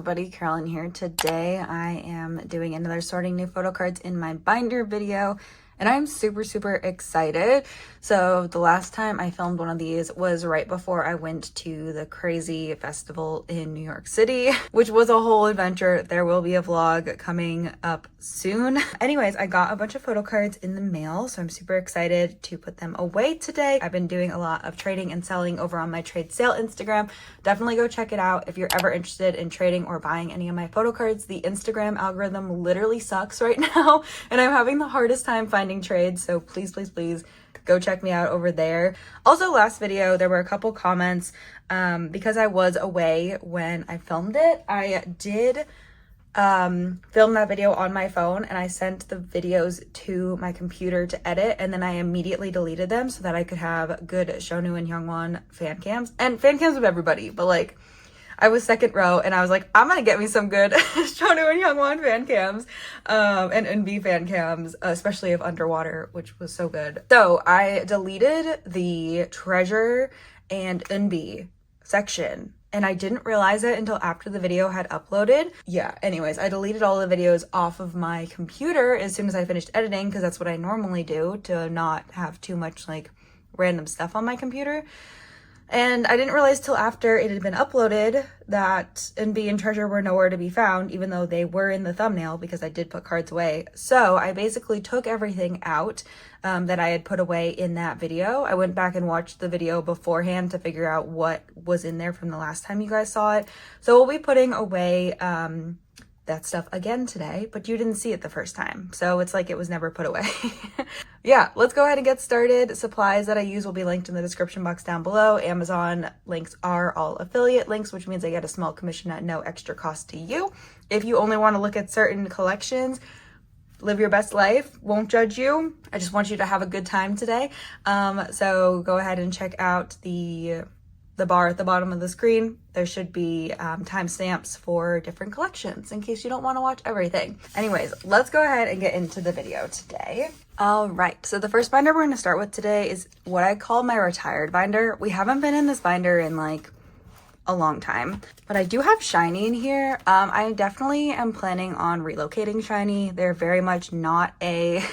everybody, Carolyn here. Today I am doing another sorting new photo cards in my binder video, and I'm super excited. So the last time I filmed one of these was right before I went to the crazy festival in New York City, which was a whole adventure. There will be a vlog coming up soon. Anyways, I got a bunch of photo cards in the mail, so I'm super excited to put them away today. I've been doing a lot of trading and selling over on my trade sale Instagram. Definitely go check it out if you're ever interested in trading or buying any of my photo cards. The Instagram algorithm literally sucks right now, and I'm having the hardest time finding trades, so please go check me out over there. Also, last video there were a couple comments because I was away when I filmed it. I did film that video on my phone, and I sent the videos to my computer to edit, and then I immediately deleted them so that I could have good SHINee and Hyungwon fan cams and fan cams of everybody. But like, I was second row, and I was like, I'm gonna get me some good SHINee and Hyungwon fan cams and Eunbi fan cams, especially of Underwater, which was so good. So I deleted the Treasure and Eunbi section, and I didn't realize it until after the video had uploaded. Yeah, anyways, I deleted all the videos off of my computer as soon as I finished editing, because that's what I normally do to not have too much like random stuff on my computer. And I didn't realize till after it had been uploaded that Eunbi and Treasure were nowhere to be found, even though they were in the thumbnail, because I did put cards away. So I basically took everything out that I had put away in that video. I went back and watched the video beforehand to figure out what was in there from the last time you guys saw it. So we'll be putting away that stuff again today, but you didn't see it the first time, so it's like it was never put away. Yeah, let's go ahead and get started. Supplies that I use will be linked in the description box down below. Amazon links are all affiliate links, which means I get a small commission at no extra cost to you. If you only want to look at certain collections, live your best life, won't judge you. I just want you to have a good time today. So go ahead and check out the bar at the bottom of the screen. There should be timestamps for different collections in case you don't want to watch everything. Anyways, let's go ahead and get into the video today. All right, so the first binder we're going to start with today is what I call my retired binder. We haven't been in this binder in like a long time, but I do have SHINee in here. I definitely am planning on relocating SHINee. They're very much not an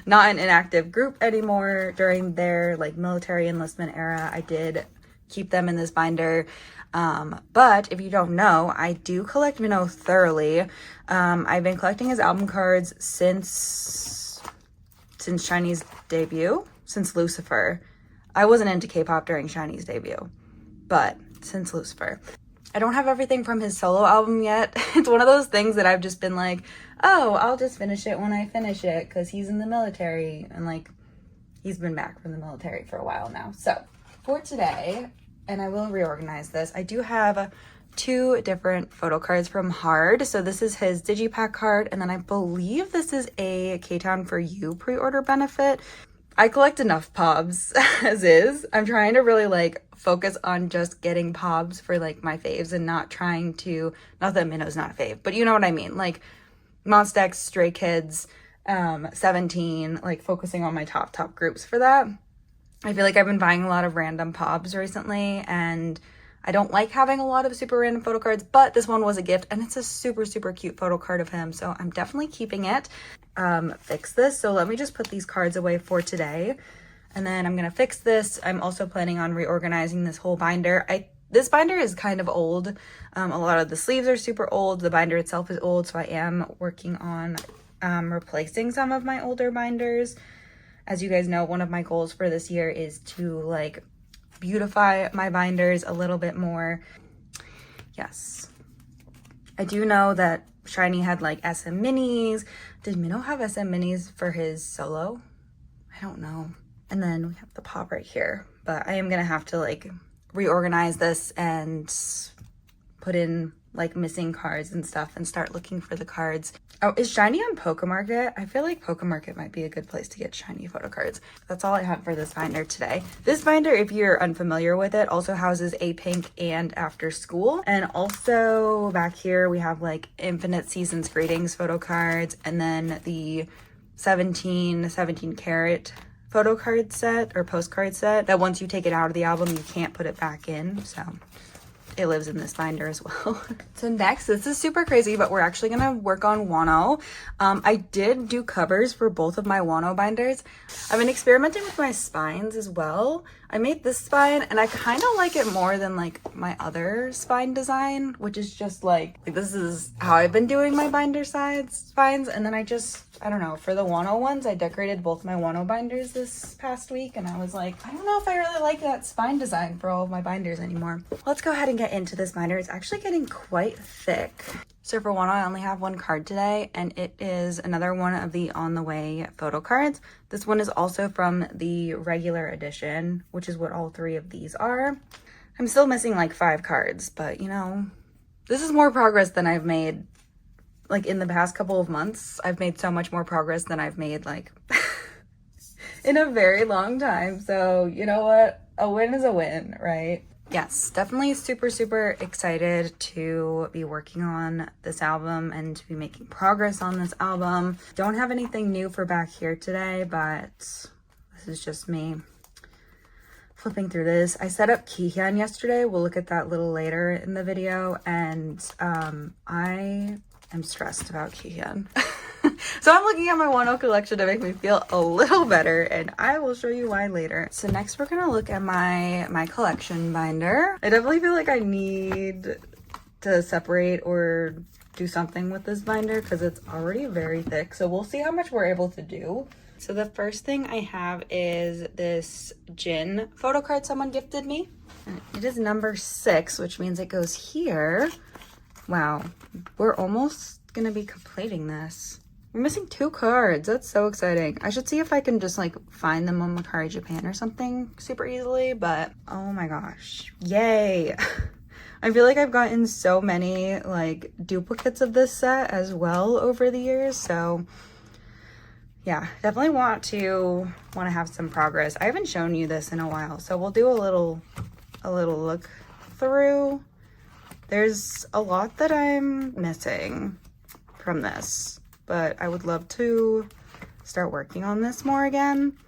inactive group anymore. During their like military enlistment era, I did keep them in this binder. But if you don't know, I do collect Wonho thoroughly. I've been collecting his album cards since SHINee's debut, since Lucifer. I wasn't into K-pop during SHINee's debut, but since Lucifer. I don't have everything from his solo album yet. It's one of those things that I've just been like, oh, I'll just finish it when I finish it, because he's in the military, and like, he's been back from the military for a while now. So for today, and I will reorganize this, I do have two different photo cards from Hard. So this is his Digipack card, and then I believe this is a K-Town For You pre-order benefit. I collect enough POBs as is. I'm trying to really like focus on just getting POBs for like my faves, and not trying to, not that Minho's not a fave, but you know what I mean, like Monsta, Stray Kids, 17, like focusing on my top groups for that. I feel like I've been buying a lot of random POBs recently, and I don't like having a lot of super random photo cards, but this one was a gift, and it's a super cute photo card of him, so I'm definitely keeping it. Fix this. So let me just put these cards away for today, and then I'm gonna fix this. I'm also planning on reorganizing this whole binder. This binder is kind of old. A lot of the sleeves are super old. The binder itself is old, so I am working on replacing some of my older binders. As you guys know, one of my goals for this year is to like beautify my binders a little bit more. Yes. I do know that SHINee had like SM minis. Did Wonho have SM minis for his solo? I don't know. And then we have the pop right here, but I am gonna have to like reorganize this and put in like missing cards and stuff and start looking for the cards. Oh, is SHINee on Pokemarket? I feel like Pokemarket might be a good place to get SHINee photo cards. That's all I have for this binder today. This binder, if you're unfamiliar with it, also houses A Pink and After School. And also back here we have like Infinite Seasons Greetings photo cards, and then the 17 karat photo card set or postcard set that once you take it out of the album, you can't put it back in. So it lives in this binder as well. So next, this is super crazy, but we're actually gonna work on Wonho. I did do covers for both of my Wonho binders. I've been experimenting with my spines as well. I made this spine and I kind of like it more than like my other spine design, which is just like this is how I've been doing my binder spines. And then I don't know, for the Wonho ones, I decorated both my Wonho binders this past week and I was like, I don't know if I really like that spine design for all of my binders anymore. Let's go ahead and get into this binder. It's actually getting quite thick. So for Wonho, I only have one card today, and it is another one of the On the Way photo cards. This one is also from the regular edition, which is what all three of these are. I'm still missing like 5 cards, but you know, this is more progress than I've made like in the past couple of months. I've made so much more progress than I've made like in a very long time. So you know what? A win is a win, right? Yes, definitely super, super excited to be working on this album and to be making progress on this album. Don't have anything new for back here today, but this is just me flipping through this. I set up Kihyun yesterday. We'll look at that a little later in the video. And I am stressed about Kihyun. So I'm looking at my Wonho collection to make me feel a little better, and I will show you why later. So next we're gonna look at my collection binder. I definitely feel like I need to separate or do something with this binder because it's already very thick. So we'll see how much we're able to do. So the first thing I have is this Jin photo card someone gifted me. And it is number 6, which means it goes here. Wow, we're almost gonna be completing this. We're missing 2 cards. That's so exciting. I should see if I can just like find them on Mercari Japan or something super easily, but oh my gosh. Yay. I feel like I've gotten so many like duplicates of this set as well over the years. So yeah, definitely want to have some progress. I haven't shown you this in a while, so we'll do a little look through. There's a lot that I'm missing from this, but I would love to start working on this more again.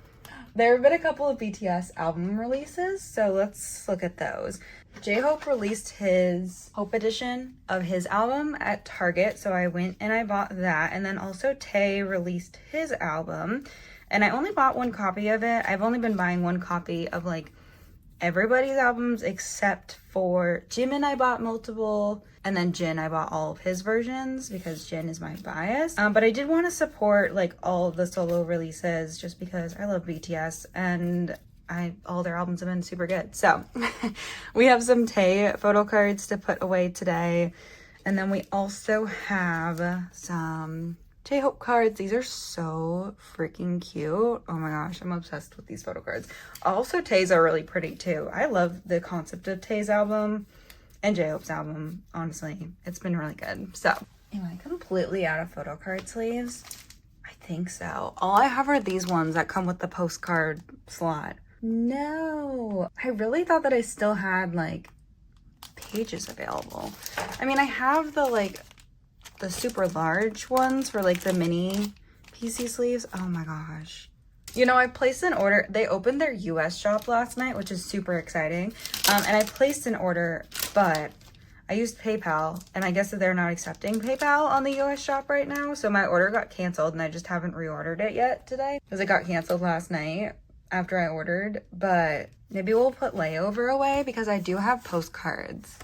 There have been a couple of BTS album releases, so let's look at those. J-Hope released his Hope edition of his album at Target, so I went and I bought that. And then also Tae released his album, and I only bought 1 copy of it. I've only been buying 1 copy of like everybody's albums except for Jimin. I bought multiple, and then Jin, I bought all of his versions because Jin is my bias. But I did want to support like all of the solo releases just because I love BTS and all their albums have been super good. So we have some Tae photo cards to put away today. And then we also have some J-Hope cards. These are so freaking cute. Oh my gosh, I'm obsessed with these photo cards. Also, Tae's are really pretty too. I love the concept of Tae's album and J-Hope's album. Honestly, it's been really good. So, am I completely out of photo card sleeves? I think so. All I have are these ones that come with the postcard slot. No, I really thought that I still had like pages available. I mean, I have the super large ones for like the mini PC sleeves. Oh my gosh. You know, I placed an order. They opened their US shop last night, which is super exciting. And I placed an order, but I used PayPal, and I guess that they're not accepting PayPal on the US shop right now. So my order got canceled, and I just haven't reordered it yet today because it got canceled last night after I ordered. But maybe we'll put layover away because I do have postcards.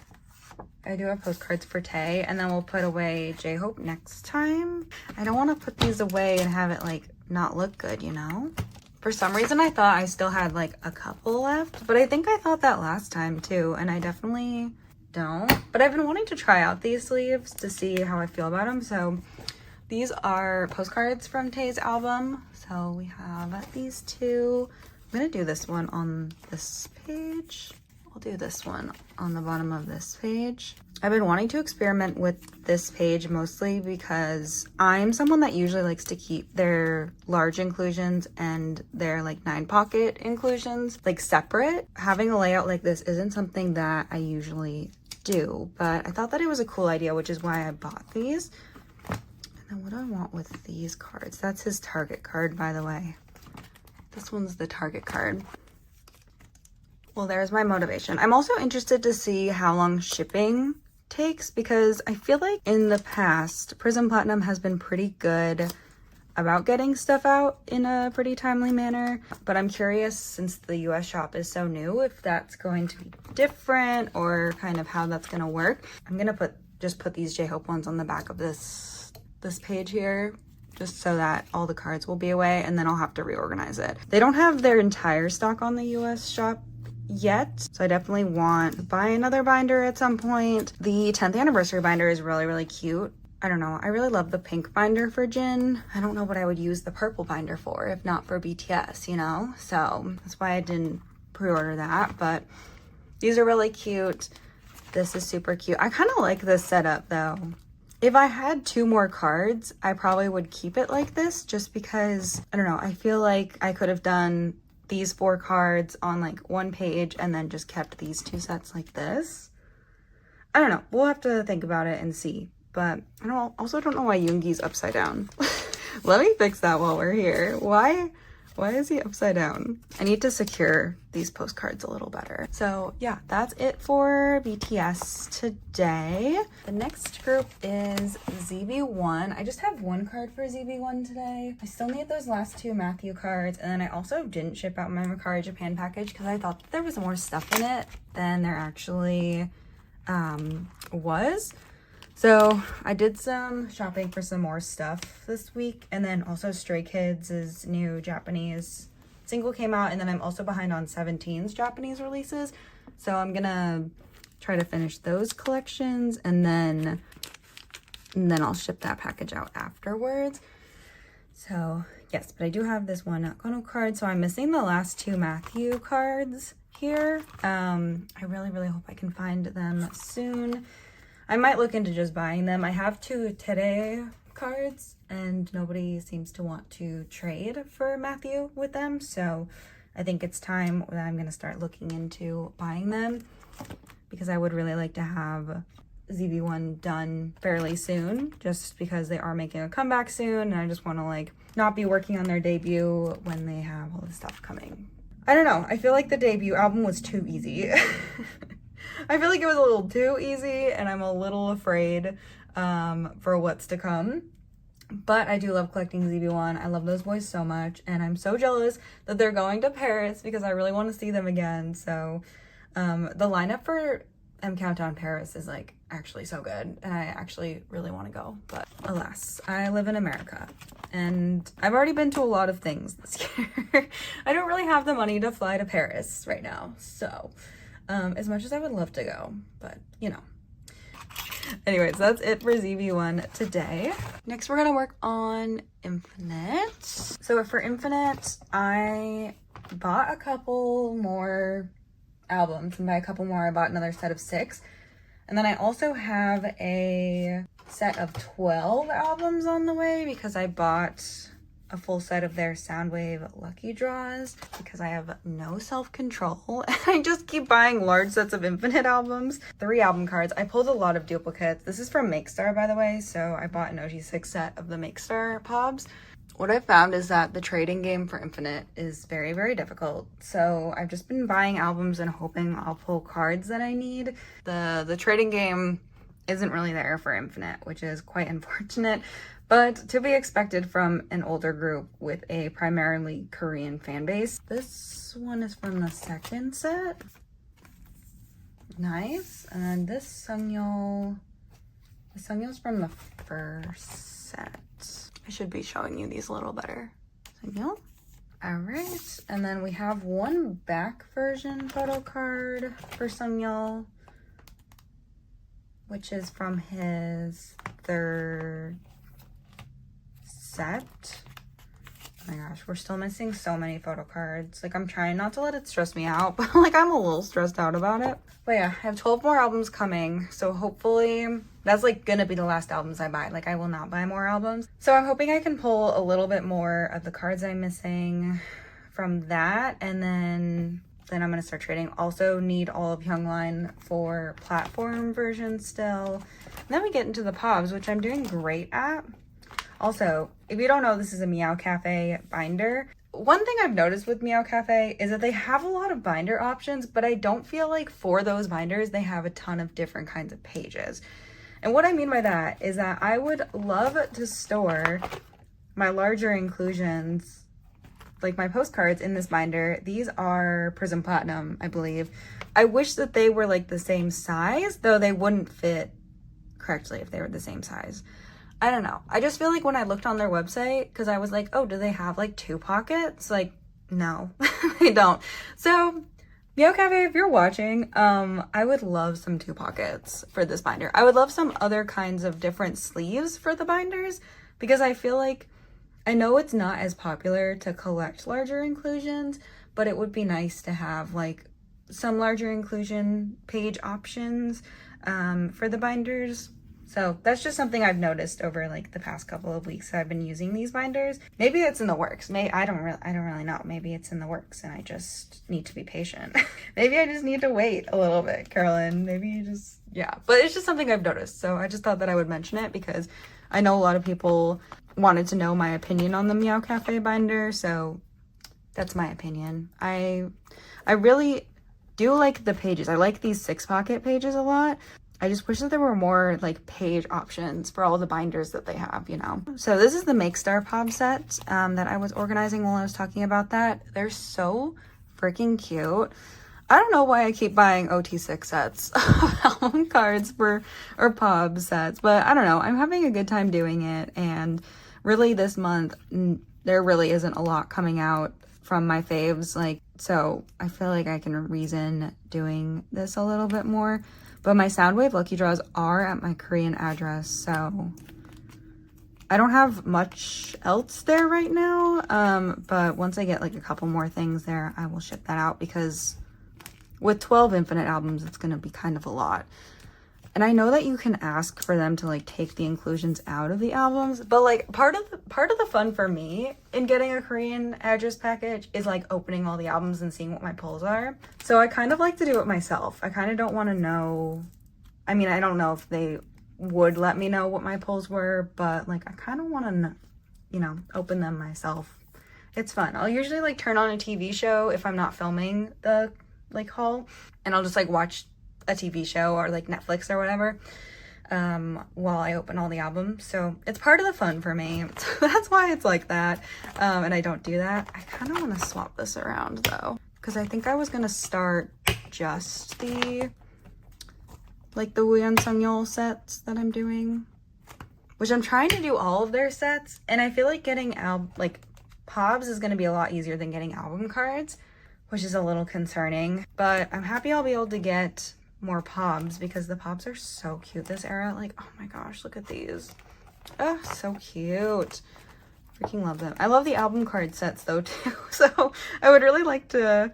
I do have postcards for Tae, and then we'll put away J-Hope next time. I don't want to put these away and have it like not look good, you know? For some reason, I thought I still had like a couple left, but I think I thought that last time too, and I definitely don't. But I've been wanting to try out these sleeves to see how I feel about them. So these are postcards from Tae's album. So we have these 2. I'm gonna do this one on this page. I'll do this one on the bottom of this page. I've been wanting to experiment with this page mostly because I'm someone that usually likes to keep their large inclusions and their like 9 pocket inclusions like separate. Having a layout like this isn't something that I usually do, but I thought that it was a cool idea, which is why I bought these. And then what do I want with these cards? That's his Target card, by the way. This one's the Target card. Well, there's my motivation. I'm also interested to see how long shipping takes, because I feel like in the past, Prism Platinum has been pretty good about getting stuff out in a pretty timely manner, but I'm curious, since the US shop is so new, if that's going to be different or kind of how that's going to work. I'm going to just put these J-Hope ones on the back of this page here, just so that all the cards will be away, and then I'll have to reorganize it. They don't have their entire stock on the US shop yet, so I definitely want to buy another binder at some point. The 10th anniversary binder is really, really cute. I don't know, I really love the pink binder for Jin. I don't know what I would use the purple binder for if not for BTS, you know? So that's why I didn't pre-order that, but these are really cute. This is super cute. I kind of like this setup though. If I had 2 more cards, I probably would keep it like this, just because, I don't know, I feel like I could have done these 4 cards on like 1 page and then just kept these 2 sets like this. I don't know, we'll have to think about it and see. But I also don't know why Yoongi's upside down. Let me fix that while we're here. Why is he upside down? I need to secure these postcards a little better. So yeah, that's it for BTS today. The next group is ZB1. I just have 1 card for ZB1 today. I still need those last 2 Matthew cards, and then I also didn't ship out my Mercari Japan package because I thought that there was more stuff in it than there actually was. So I did some shopping for some more stuff this week, and then also Stray Kids' new Japanese single came out, and then I'm also behind on 17's Japanese releases. So I'm gonna try to finish those collections, and then I'll ship that package out afterwards. So yes, but I do have this one Kono card, so I'm missing the last 2 Matthew cards here. I really, really hope I can find them soon. I might look into just buying them. I have 2 Tere cards and nobody seems to want to trade for Matthew with them. So I think it's time that I'm gonna start looking into buying them, because I would really like to have ZB1 done fairly soon, just because they are making a comeback soon. And I just wanna like not be working on their debut when they have all this stuff coming. I don't know, I feel like the debut album was too easy. I feel like it was a little too easy, and I'm a little afraid for what's to come. But I do love collecting ZB1. I love those boys so much, and I'm so jealous that they're going to Paris because I really want to see them again. So the lineup for M Countdown Paris is like actually so good, and I actually really want to go. But alas, I live in America, and I've already been to a lot of things this year. I don't really have the money to fly to Paris right now, so as much as I would love to go, but you know. Anyways, that's it for ZB1 today. Next, we're gonna work on Infinite. So for Infinite, I bought a couple more albums, and by a couple more, I bought another set of 6. And then I also have a set of 12 albums on the way, because I bought a full set of their Soundwave Lucky Draws because I have no self-control and I just keep buying large sets of Infinite albums. 3 album cards. I pulled a lot of duplicates. This is from Makestar, by the way, so I bought an OG6 set of the Makestar Pobs. What I found is that the trading game for Infinite is very, very difficult. So I've just been buying albums and hoping I'll pull cards that I need. The trading game isn't really there for Infinite, which is quite unfortunate. But to be expected from an older group with a primarily Korean fan base. This one is from the second set. Nice. And this Sungyeol, the Sungyeol's from the first set. I should be showing you these a little better. Sungyeol. All right. And then we have one back version photo card for Sungyeol, which is from his 3rd set. Oh my gosh, we're still missing so many photo cards. Like, I'm trying not to let it stress me out, but like I'm a little stressed out about it. But yeah, I have 12 more albums coming, so hopefully that's like gonna be the last albums I buy. Like, I will not buy more albums. So I'm hoping I can pull a little bit more of the cards I'm missing from that, and then I'm gonna start trading. Also need all of Youngline for platform version still. And then we get into the Pobs, which I'm doing great at. Also, if you don't know, this is a Meow Cafe binder. one thing I've noticed with Meow Cafe is that they have a lot of binder options, but I don't feel like for those binders, they have a ton of different kinds of pages. And what I mean by that is that I would love to store my larger inclusions, like my postcards, in this binder. These are Prism Platinum, I believe. I wish that they were like the same size, though they wouldn't fit correctly if they were the same size. I don't know. I just feel like when I looked on their website, because I was like, oh, do they have like 2 pockets? Like, no, they don't. So, Meow Cafe, if you're watching, I would love some 2 pockets for this binder. I would love some other kinds of different sleeves for the binders, because I feel like, I know it's not as popular to collect larger inclusions, but it would be nice to have like some larger inclusion page options for the binders. So that's just something I've noticed over like the past couple of weeks I've been using these binders. Maybe it's in the works. I don't really know. Maybe it's in the works and I just need to be patient. Maybe I just need to wait a little bit, Carolyn. Maybe you just, yeah. But it's just something I've noticed. So I just thought that I would mention it because I know a lot of people wanted to know my opinion on the Meow Cafe binder. So that's my opinion. I really do like the pages. I like these 6-pocket pages a lot. I just wish that there were more like page options for all the binders that they have, you know. So this is the Make Star Pop set that I was organizing while I was talking about that. They're so freaking cute. I don't know why I keep buying OT6 sets of album cards or pop sets, but I don't know. I'm having a good time doing it, and really this month there really isn't a lot coming out from my faves, like, so I feel like I can reason doing this a little bit more. But my Soundwave lucky draws are at my Korean address, so I don't have much else there right now. But once I get like a couple more things there, I will ship that out, because with 12 Infinite albums, it's going to be kind of a lot. And I know that you can ask for them to like take the inclusions out of the albums, but like part of the fun for me in getting a Korean address package is like opening all the albums and seeing what my pulls are. So I kind of like to do it myself. I kind of don't want to know. I mean, I don't know if they would let me know what my pulls were, but like I kind of want to, you know, open them myself. It's fun. I'll usually like turn on a TV show if I'm not filming the like haul, and I'll just like watch a TV show or like Netflix or whatever while I open all the albums. So it's part of the fun for me. So that's why it's like that. And I don't do that. I kind of want to swap this around though, because I think I was going to start just the like the Wooyeon Sungyul sets that I'm doing, which I'm trying to do all of their sets. And I feel like getting like POBs is going to be a lot easier than getting album cards, which is a little concerning, but I'm happy I'll be able to get more POBs because the POBs are so cute this era. Like, oh my gosh, look at these. Oh, so cute. Freaking love them. I love the album card sets though too. So I would really like to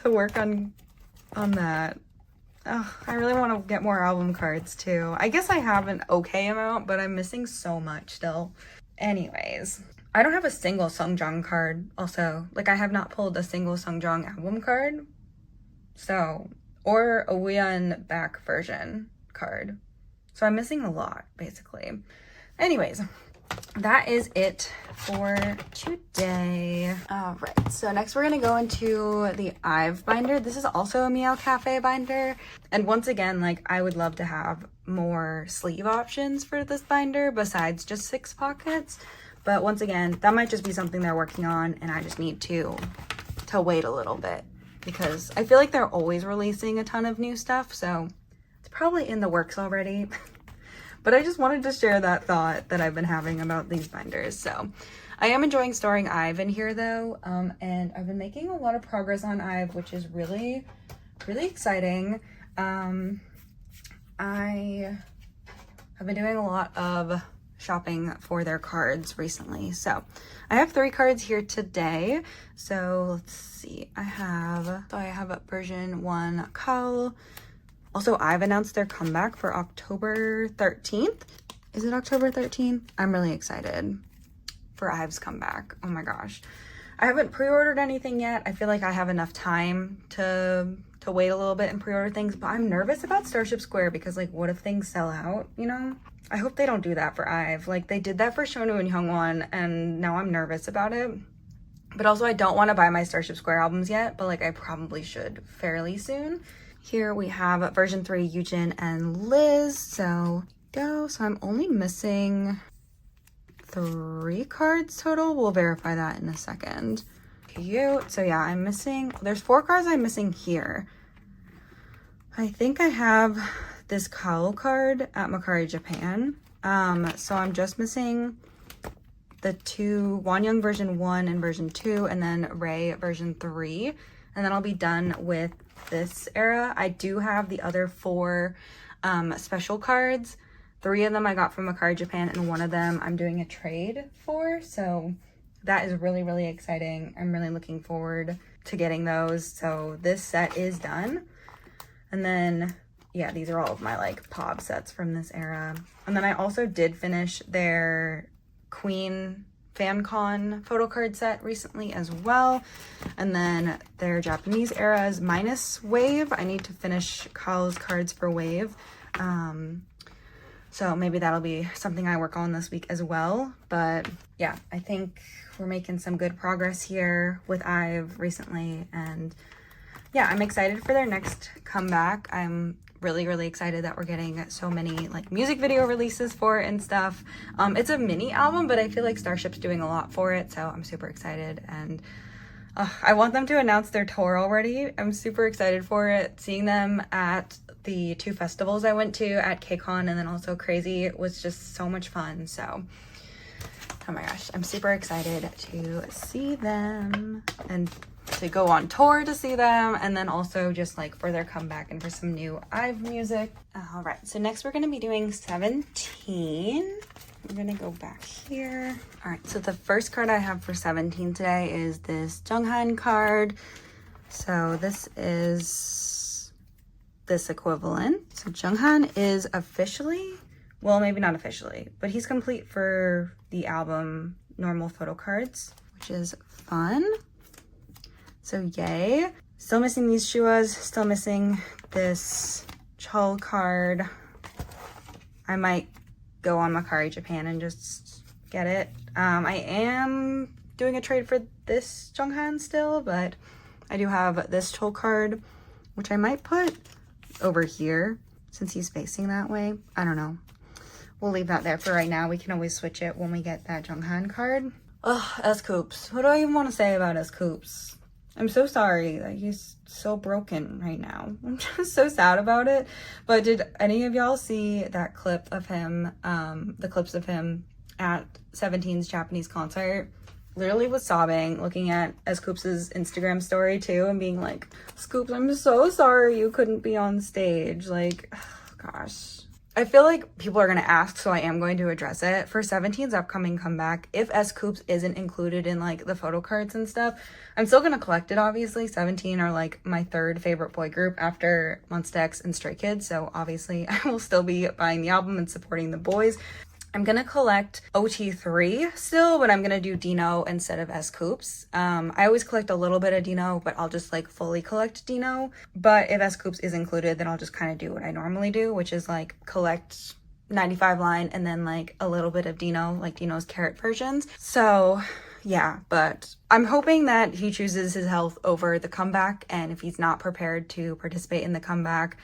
work on that. Oh, I really want to get more album cards too. I guess I have an okay amount, but I'm missing so much still. Anyways, I don't have a single Sungjong card also. Like, I have not pulled a single Sungjong album card. So, or a Wooyeon back version card. So I'm missing a lot, basically. Anyways, that is it for today. All right, so next we're gonna go into the IVE binder. This is also a Meow Cafe binder. And once again, like, I would love to have more sleeve options for this binder besides just 6 pockets. But once again, that might just be something they're working on, and I just need to wait a little bit, because I feel like they're always releasing a ton of new stuff, so it's probably in the works already. But I just wanted to share that thought that I've been having about these binders. So I am enjoying storing IVE in here though, and I've been making a lot of progress on IVE, which is really, really exciting. I have been doing a lot of shopping for their cards recently. So I have 3 cards here today. So let's see. I have a version 1 Kal. Also, I've announced their comeback for October 13th. Is it October 13th? I'm really excited for IVE's comeback. Oh my gosh. I haven't pre-ordered anything yet. I feel like I have enough time to wait a little bit and pre-order things, but I'm nervous about Starship Square because, like, what if things sell out, you know? I hope they don't do that for IVE. Like, they did that for Shonu and Hyungwon, and now I'm nervous about it. But also I don't want to buy my Starship Square albums yet, but like I probably should fairly soon. Here we have version 3, Yujin and Liz. So I'm only missing 3 cards total. We'll verify that in a second. Cute. So yeah, I'm missing, there's 4 cards I'm missing here. I think I have this Kao card at Makari Japan. So I'm just missing the 2 Wonyoung version 1 and version 2, and then Ray version 3, and then I'll be done with this era. I do have the other 4 special cards. 3 of them I got from Makari Japan, and 1 of them I'm doing a trade for, so that is really, really exciting. I'm really looking forward to getting those. So this set is done. And then, yeah, these are all of my like POB sets from this era. And then I also did finish their Queen FanCon photo card set recently as well. And then their Japanese eras minus Wave. I need to finish Kao's cards for Wave. So maybe that'll be something I work on this week as well. But yeah, I think we're making some good progress here with IVE recently. And yeah, I'm excited for their next comeback. I'm really, really excited that we're getting so many like music video releases for it and stuff. It's a mini album, but I feel like Starship's doing a lot for it, so I'm super excited. And I want them to announce their tour already. I'm super excited for it. Seeing them at the 2 festivals I went to at KCON and then also Crazy was just so much fun. So, oh my gosh, I'm super excited to see them and to go on tour to see them, and then also just like for their comeback and for some new IVE music. All right, so next we're going to be doing 17. I'm going to go back here. All right, so the first card I have for 17 today is this Jooheon card. So this is this equivalent. So Jooheon is officially, well, maybe not officially, but he's complete for the album Normal Photo Cards, which is fun. So yay. Still missing these shuas, still missing this Chul card. I might go on Makari Japan and just get it. I am doing a trade for this Jooheon still, but I do have this Chul card, which I might put over here since he's facing that way. I don't know. We'll leave that there for right now. We can always switch it when we get that Jooheon card. Ugh, S-Coops. What do I even want to say about S-Coops? I'm so sorry that he's so broken right now. I'm just so sad about it. But did any of y'all see that clip of him, the clips of him at 17's Japanese concert? Literally was sobbing, looking at S-Coops' Instagram story too, and being like, Scoops, I'm so sorry you couldn't be on stage. Like, oh, gosh. I feel like people are going to ask, so I am going to address it. For 17's upcoming comeback, if S-Coops isn't included in like the photo cards and stuff, I'm still going to collect it, obviously. 17 are like my 3rd favorite boy group after Monsta X and Stray Kids, so obviously I will still be buying the album and supporting the boys. I'm going to collect OT3 still, but I'm going to do Dino instead of S-Coops. I always collect a little bit of Dino, but I'll just like fully collect Dino. But if S-Coops is included, then I'll just kind of do what I normally do, which is like collect 95 line and then like a little bit of Dino, like Dino's carrot versions. So yeah, but I'm hoping that he chooses his health over the comeback, and if he's not prepared to participate in the comeback,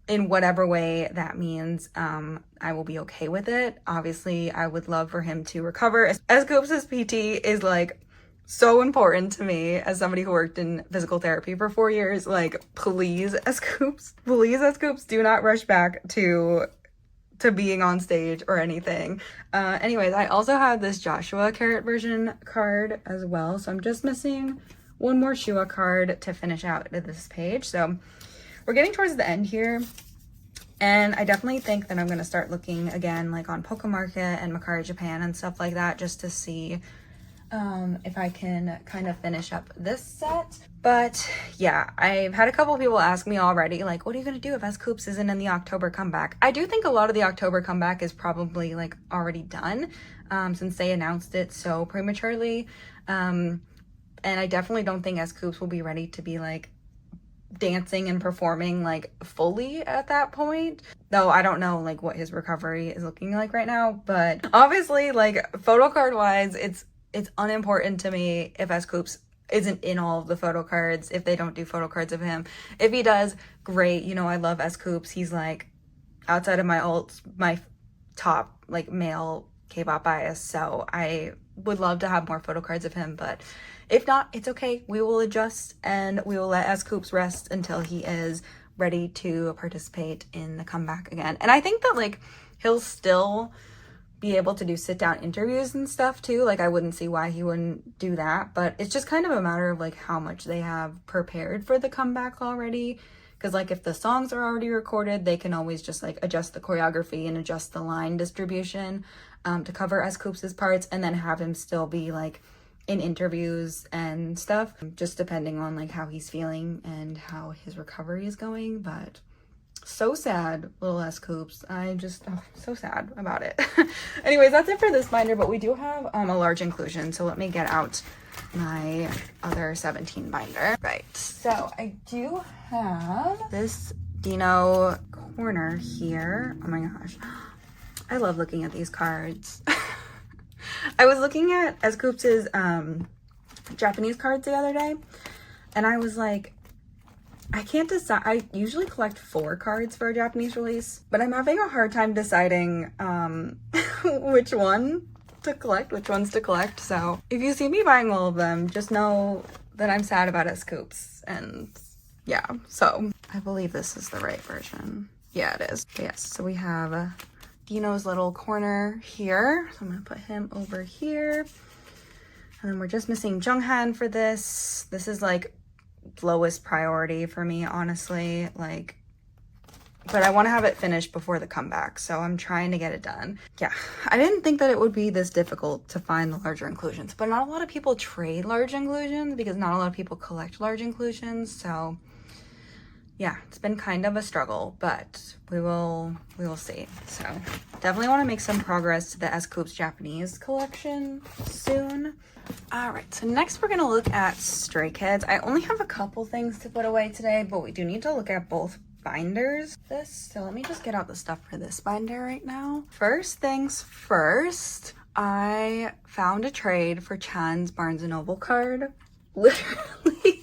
in whatever way that means, I will be okay with it. Obviously, I would love for him to recover. S-Coops' PT is like so important to me as somebody who worked in physical therapy for 4 years. Like, please, S-Coops, do not rush back to being on stage or anything. Anyways, I also have this Joshua carrot version card as well. So I'm just missing one more Shua card to finish out this page. So we're getting towards the end here, and I definitely think that I'm going to start looking again like on Pokemarket and Makari Japan and stuff like that, just to see if I can kind of finish up this set. But yeah, I've had a couple people ask me already, like, what are you going to do if S-Coops isn't in the October comeback? I do think a lot of the October comeback is probably like already done, since they announced it so prematurely. And I definitely don't think S-Coops will be ready to be like dancing and performing like fully at that point, though I don't know like what his recovery is looking like right now. But obviously, like, photo card wise, it's it's unimportant to me if S.Coups isn't in all of the photo cards, if they don't do photo cards of him. If he does, great. You know, I love S.Coups. He's like, outside of my alts, my top like male K-pop bias. So I would love to have more photo cards of him, but if not, it's okay. We will adjust and we will let S.Coups rest until he is ready to participate in the comeback again. And I think that like he'll still be able to do sit down interviews and stuff too. Like I wouldn't see why he wouldn't do that, but it's just kind of a matter of like how much they have prepared for the comeback already. Because like if the songs are already recorded, they can always just like adjust the choreography and adjust the line distribution to cover S.Coups' parts, and then have him still be like in interviews and stuff, just depending on like how he's feeling and how his recovery is going. But so sad, little S.Coups. I just, so sad about it. Anyways, that's it for this binder, but we do have a large inclusion. So let me get out my other 17 binder. Right, so I do have this Dino corner here. Oh my gosh, I love looking at these cards. I was looking at S.Coups' Japanese cards the other day, and I was like, I can't decide. I usually collect 4 cards for a Japanese release, but I'm having a hard time deciding which ones to collect. So if you see me buying all of them, just know that I'm sad about S.Coups. And yeah, so I believe this is the right version. Yeah, it is. But yes, so we have Dino's little corner here. So I'm gonna put him over here. And then we're just missing Jooheon for this. This is like lowest priority for me, honestly, like, but I want to have it finished before the comeback, so I'm trying to get it done. Yeah, I didn't think that it would be this difficult to find the larger inclusions, but not a lot of people trade large inclusions because not a lot of people collect large inclusions. So yeah, it's been kind of a struggle, but we will see. So definitely want to make some progress to the S.Coups Japanese collection soon. All right, so next we're gonna look at Stray Kids. I only have a couple things to put away today, but we do need to look at both binders. So let me just get out the stuff for this binder right now. First things first, I found a trade for Chan's Barnes & Noble card. Literally,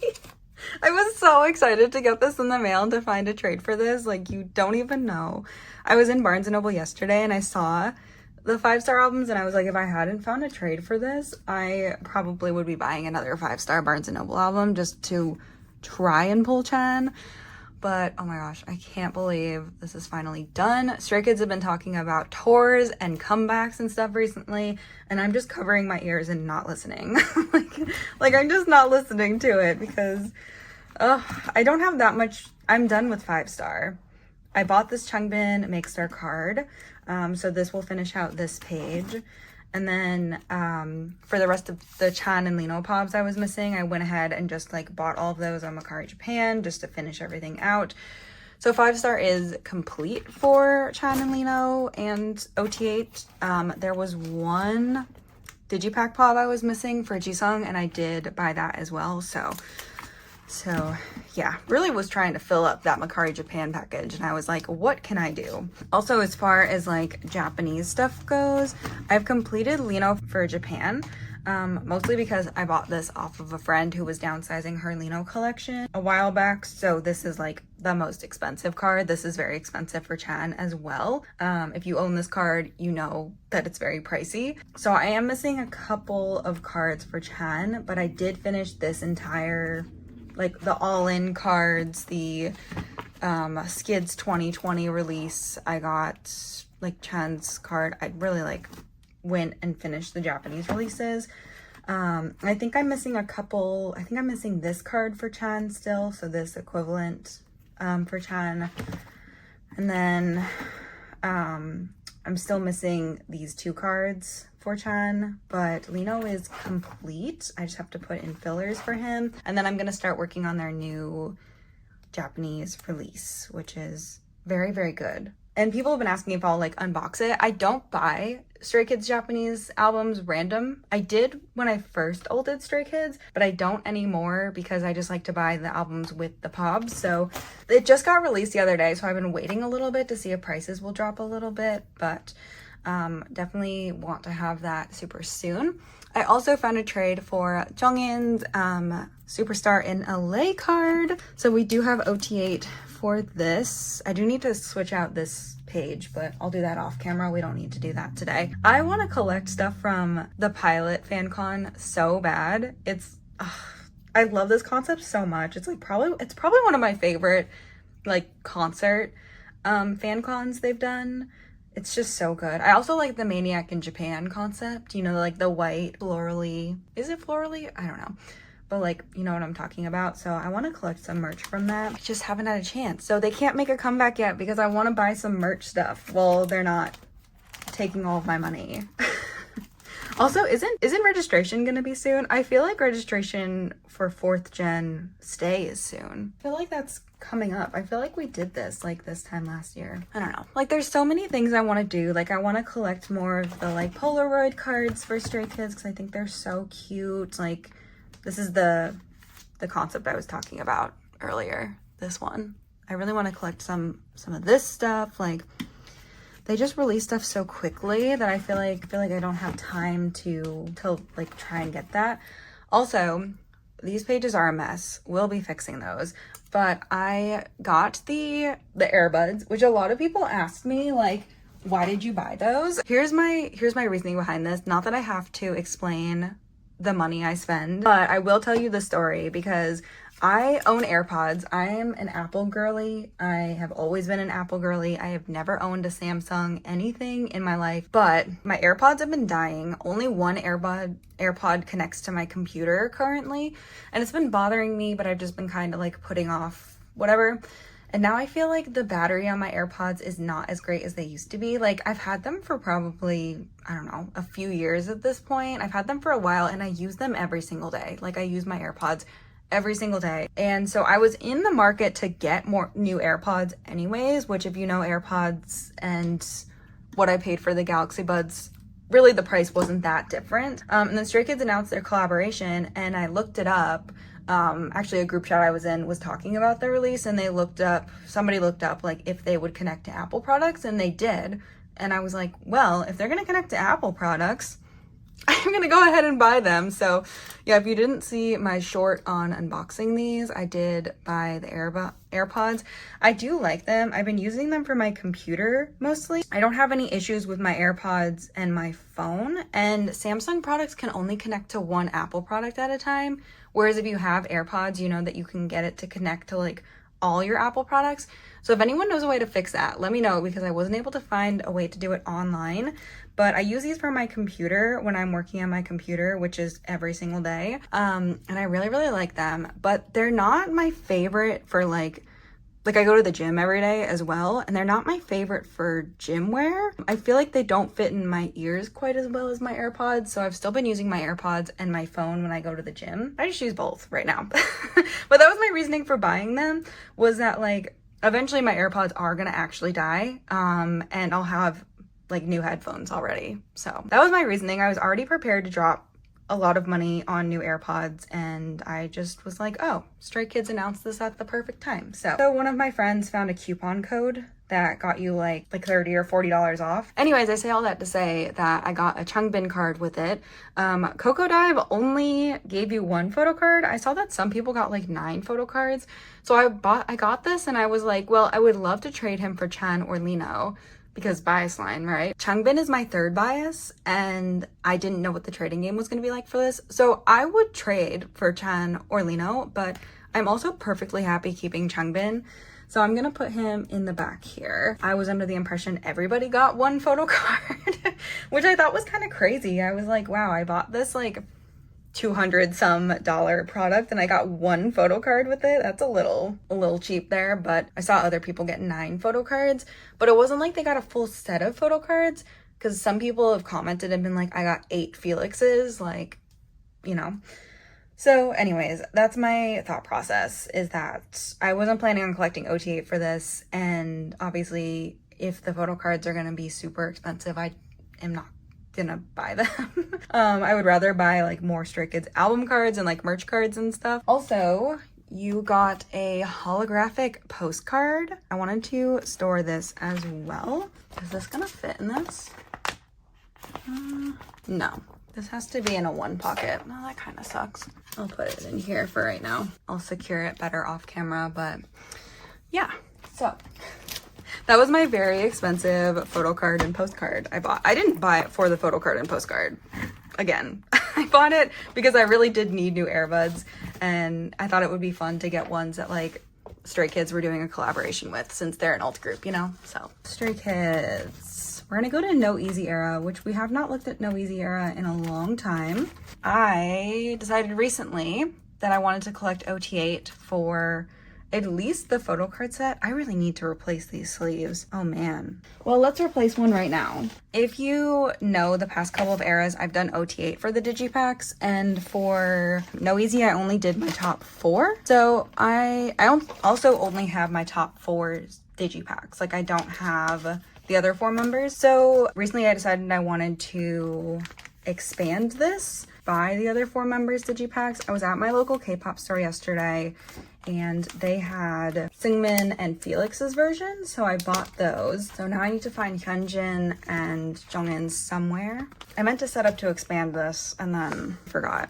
I was so excited to get this in the mail and to find a trade for this. Like, you don't even know. I was in Barnes & Noble yesterday and I saw the 5-star albums, and I was like, if I hadn't found a trade for this, I probably would be buying another 5-star Barnes & Noble album just to try and pull Chan. But oh my gosh, I can't believe this is finally done. Stray Kids have been talking about tours and comebacks and stuff recently, and I'm just covering my ears and not listening. like I'm just not listening to it because I don't have that much. I'm done with 5-star. I bought this Changkyun Make Star card. So this will finish out this page. And then for the rest of the Chan and Lino pops I was missing, I went ahead and just like bought all of those on Mercari Japan just to finish everything out. So 5-star is complete for Chan and Lino and OT8. There was one Digipack pop I was missing for Jisung, and I did buy that as well. So yeah, really was trying to fill up that Mercari Japan package, and I was like, what can I do? Also, as far as like Japanese stuff goes, I've completed Lino for Japan, mostly because I bought this off of a friend who was downsizing her Lino collection a while back. So this is like the most expensive card. This is very expensive for Chan as well. If you own this card, you know that it's very pricey. So I am missing a couple of cards for Chan, but I did finish this entire, like the all-in cards, the Skids 2020 release. I got like Chan's card. I really like went and finished the Japanese releases. I think I'm missing a couple. I think I'm missing this card for Chan still, so this equivalent for Chan. And then I'm still missing these 2 cards for Chan, but Lino is complete. I just have to put in fillers for him. And then I'm gonna start working on their new Japanese release, which is very, very good. And people have been asking if I'll like unbox it. I don't buy Stray Kids Japanese albums random. I did when I first ulted Stray Kids, but I don't anymore because I just like to buy the albums with the pobs. So it just got released the other day, so I've been waiting a little bit to see if prices will drop a little bit, but definitely want to have that super soon. I also found a trade for Jonghyun's Superstar in LA card. So we do have OT8 for this. I do need to switch out this page, but I'll do that off camera. We don't need to do that today. I want to collect stuff from the Pilot fan con so bad. I love this concept so much. It's probably one of my favorite like concert fan cons they've done. It's just so good. I also like the Maniac in Japan concept, you know, like the white florally. Is it florally? I don't know. But like, you know what I'm talking about. So I want to collect some merch from that. I just haven't had a chance. So they can't make a comeback yet because I want to buy some merch stuff. Well, they're not taking all of my money. Also, isn't registration gonna be soon? I feel like registration for 4th gen stay is soon. I feel like that's coming up. I feel like we did this like this time last year. I don't know. Like there's so many things I want to do. Like I want to collect more of the like Polaroid cards for Stray Kids because I think they're so cute. Like this is the concept I was talking about earlier. This one. I really want to collect some of this stuff. Like they just release stuff so quickly that I feel like I don't have time to like try and get that. Also, these pages are a mess. We'll be fixing those. But I got the earbuds, which a lot of people asked me like, why did you buy those? Here's my reasoning behind this. Not that I have to explain the money I spend, but I will tell you the story because I own AirPods. I am an Apple girly. I have always been an Apple girly. I have never owned a Samsung anything in my life, but my AirPods have been dying. Only one AirPod connects to my computer currently, and it's been bothering me, but I've just been kind of like putting off whatever. And now I feel like the battery on my AirPods is not as great as they used to be. Like I've had them for probably, I don't know, a few years at this point. I've had them for a while and I use them every single day. Like I use my AirPods every single day. And so I was in the market to get more new AirPods anyways, which if you know AirPods and what I paid for the Galaxy Buds, really the price wasn't that different. And then Stray Kids announced their collaboration and I looked it up. Actually a group chat I was in was talking about the release and somebody looked up like if they would connect to Apple products and they did. And I was like, well, if they're gonna connect to Apple products, I'm gonna go ahead and buy them. So yeah, if you didn't see my short on unboxing these, I did buy the AirPods. I do like them. I've been using them for my computer mostly. I don't have any issues with my AirPods and my phone, and Samsung products can only connect to one Apple product at a time. Whereas if you have AirPods, you know that you can get it to connect to like all your Apple products. So if anyone knows a way to fix that, let me know because I wasn't able to find a way to do it online. But I use these for my computer when I'm working on my computer, which is every single day. And I really, really like them, but they're not my favorite for like I go to the gym every day as well, and they're not my favorite for gym wear. I feel like they don't fit in my ears quite as well as my AirPods, so I've still been using my AirPods and my phone when I go to the gym. I just use both right now. But that was my reasoning for buying them, was that like eventually my AirPods are gonna actually die, and I'll have like new headphones already. So that was my reasoning. I was already prepared to drop a lot of money on new AirPods and I just was like, oh, Stray Kids announced this at the perfect time. So one of my friends found a coupon code that got you like $30 or $40 off. Anyways, I say all that to say that I got a Changbin card with it. Coco Dive only gave you 1 photo card. I saw that some people got like 9 photo cards. So I got this and I was like, well, I would love to trade him for Chan or Lino, because bias line, right? Changbin is my 3rd bias and I didn't know what the trading game was gonna be like for this. So I would trade for Chan or Lino, but I'm also perfectly happy keeping Changbin. So I'm gonna put him in the back here. I was under the impression everybody got 1 photo card, which I thought was kind of crazy. I was like, wow, I bought this like $200 some product and I got 1 photo card with it. That's a little cheap there, but I saw other people get 9 photo cards, but it wasn't like they got a full set of photo cards, because some people have commented and been like, I got 8 Felixes, like, you know. So anyways, that's my thought process, is that I wasn't planning on collecting OT8 for this, and obviously if the photo cards are gonna be super expensive, I am not gonna buy them. I would rather buy like more Stray Kids album cards and like merch cards and stuff. Also, you got a holographic postcard. I wanted to store this as well. Is this gonna fit in this? No. This has to be in a one pocket. Oh, that kind of sucks. I'll put it in here for right now. I'll secure it better off camera, but yeah. So that was my very expensive photo card and postcard I bought. I didn't buy it for the photo card and postcard. Again, I bought it because I really did need new earbuds, and I thought it would be fun to get ones that like Stray Kids were doing a collaboration with, since they're an alt group, you know? So Stray Kids. We're gonna go to No Easy Era, which we have not looked at No Easy Era in a long time. I decided recently that I wanted to collect OT8 for at least the photo card set. I really need to replace these sleeves. Oh man. Well, let's replace one right now. If you know the past couple of eras, I've done OT8 for the digipacks, and for No Easy, I only did my top 4. So I also only have my top 4 digipacks. Like, I don't have the other 4 members. So recently I decided I wanted to expand this by the other 4 members digipacks. I was at my local K-pop store yesterday, and they had Seungmin and Felix's version, so I bought those. So now I need to find Hyunjin and Jongin somewhere. I meant to set up to expand this and then forgot.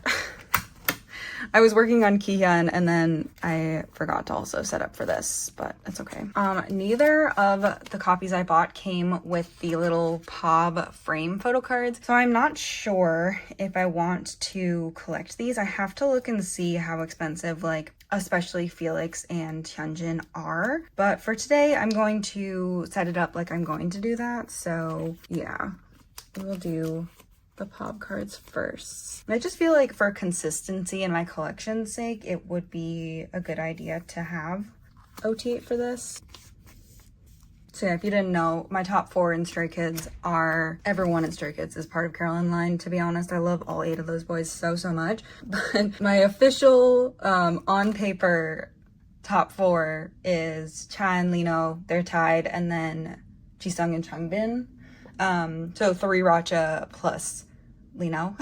I was working on Kihyun and then I forgot to also set up for this, but it's okay. Neither of the copies I bought came with the little POB frame photo cards, so I'm not sure if I want to collect these. I have to look and see how expensive, like, especially Felix and Hyunjin are. But for today, I'm going to set it up like I'm going to do that. So yeah, we'll do the POB cards first. I just feel like for consistency and my collection's sake, it would be a good idea to have OT8 for this. So yeah, if you didn't know, my top 4 in Stray Kids are, everyone in Stray Kids is part of Caroline Line, to be honest. I love all 8 of those boys so much. But my official, on paper, top 4 is Cha and Lino, they're tied, and then Jisung and Changbin. So 3 Racha plus Lino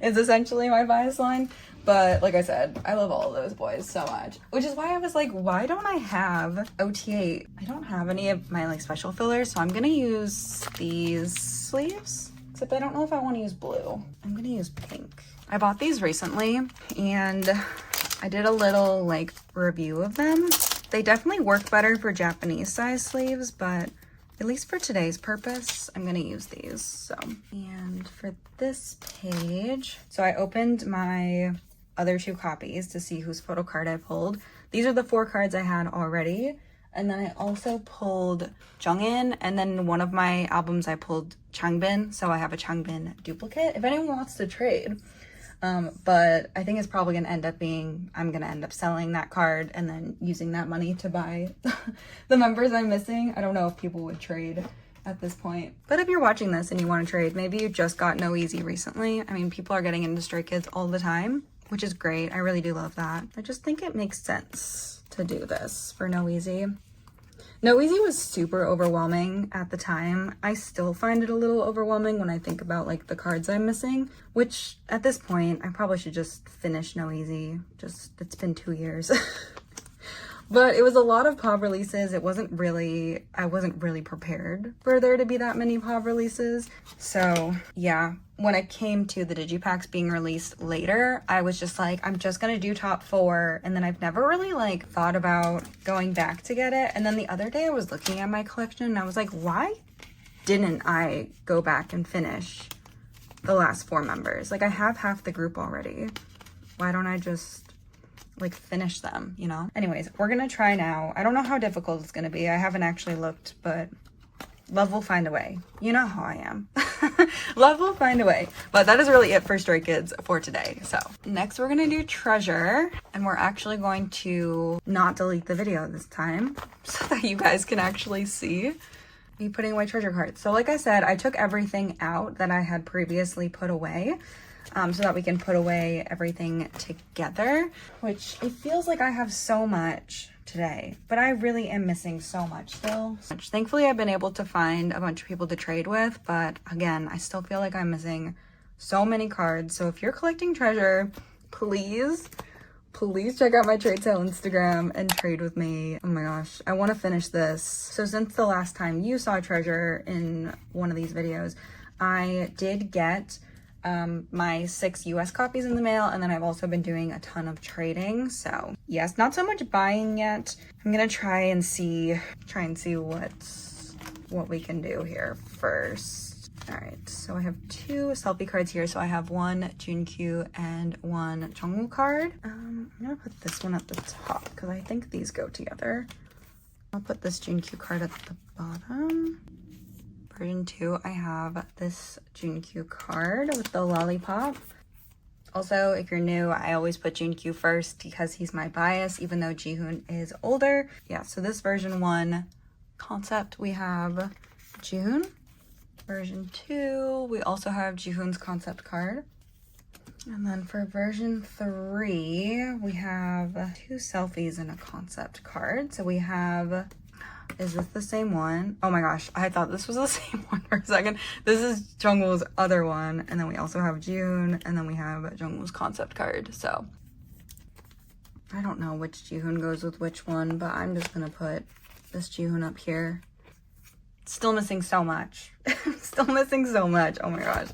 is essentially my bias line. But like I said, I love all of those boys so much, which is why I was like, why don't I have OT8? I don't have any of my like special fillers, so I'm gonna use these sleeves, except I don't know if I want to use blue. I'm gonna use pink. I bought these recently and I did a little like review of them. They definitely work better for Japanese size sleeves, but at least for today's purpose, I'm gonna use these. So, and for this page, so I opened my other 2 copies to see whose photo card I pulled. These are the 4 cards I had already. And then I also pulled Jongin, and then one of my albums I pulled Changbin, so I have a Changbin duplicate if anyone wants to trade. But I think it's probably gonna end up being, I'm gonna end up selling that card and then using that money to buy the members I'm missing. I don't know if people would trade at this point. But if you're watching this and you want to trade, maybe you just got No Easy recently. I mean, people are getting into Stray Kids all the time, which is great. I really do love that. I just think it makes sense to do this for No Easy. No Easy was super overwhelming at the time. I still find it a little overwhelming when I think about like the cards I'm missing, which at this point, I probably should just finish No Easy. It's been 2 years. But it was a lot of POB releases. I wasn't really prepared for there to be that many POB releases. So yeah, when it came to the digipacks being released later, I was just like, I'm just gonna do top 4. And then I've never really like thought about going back to get it. And then the other day I was looking at my collection and I was like, why didn't I go back and finish the last 4 members? Like, I have half the group already. Why don't I just like finish them, you know? Anyways, we're gonna try now. I don't know how difficult it's gonna be. I haven't actually looked, but love will find a way. You know how I am. Love will find a way. But that is really it for Stray Kids for today. So next we're gonna do Treasure, and we're actually going to not delete the video this time so that you guys can actually see me putting away treasure cards. So like I said, I took everything out that I had previously put away, so that we can put away everything together, which it feels like I have so much today, but I really am missing so much still. Thankfully, I've been able to find a bunch of people to trade with, but again, I still feel like I'm missing so many cards. So if you're collecting treasure, please check out my trade sale Instagram and trade with me. Oh my gosh, I want to finish this. So since the last time you saw treasure in one of these videos, I did get my 6 US copies in the mail, and then I've also been doing a ton of trading. So yes, not so much buying yet. I'm gonna try and see what we can do here first. All right, so I have 2 selfie cards here. So I have one Junkyu and one Jungwoo card. I'm gonna put this one at the top because I think these go together. I'll put this Junkyu card at the bottom. Version 2, I have this Junkyu card with the lollipop. Also, if you're new, I always put Junkyu first because he's my bias, even though Jihoon is older. Yeah, so this version 1 concept, we have Jihoon. Version 2, we also have Jihoon's concept card. And then for version 3, we have 2 selfies and a concept card. So we have, is this the same one? Oh my gosh, I thought this was the same one for a second. This is Jungwoo's other one. And then we also have Jihoon, and then we have Jungwoo's concept card. So I don't know which Jihoon goes with which one, but I'm just gonna put this Jihoon up here. Still missing so much. Still missing so much. Oh my gosh.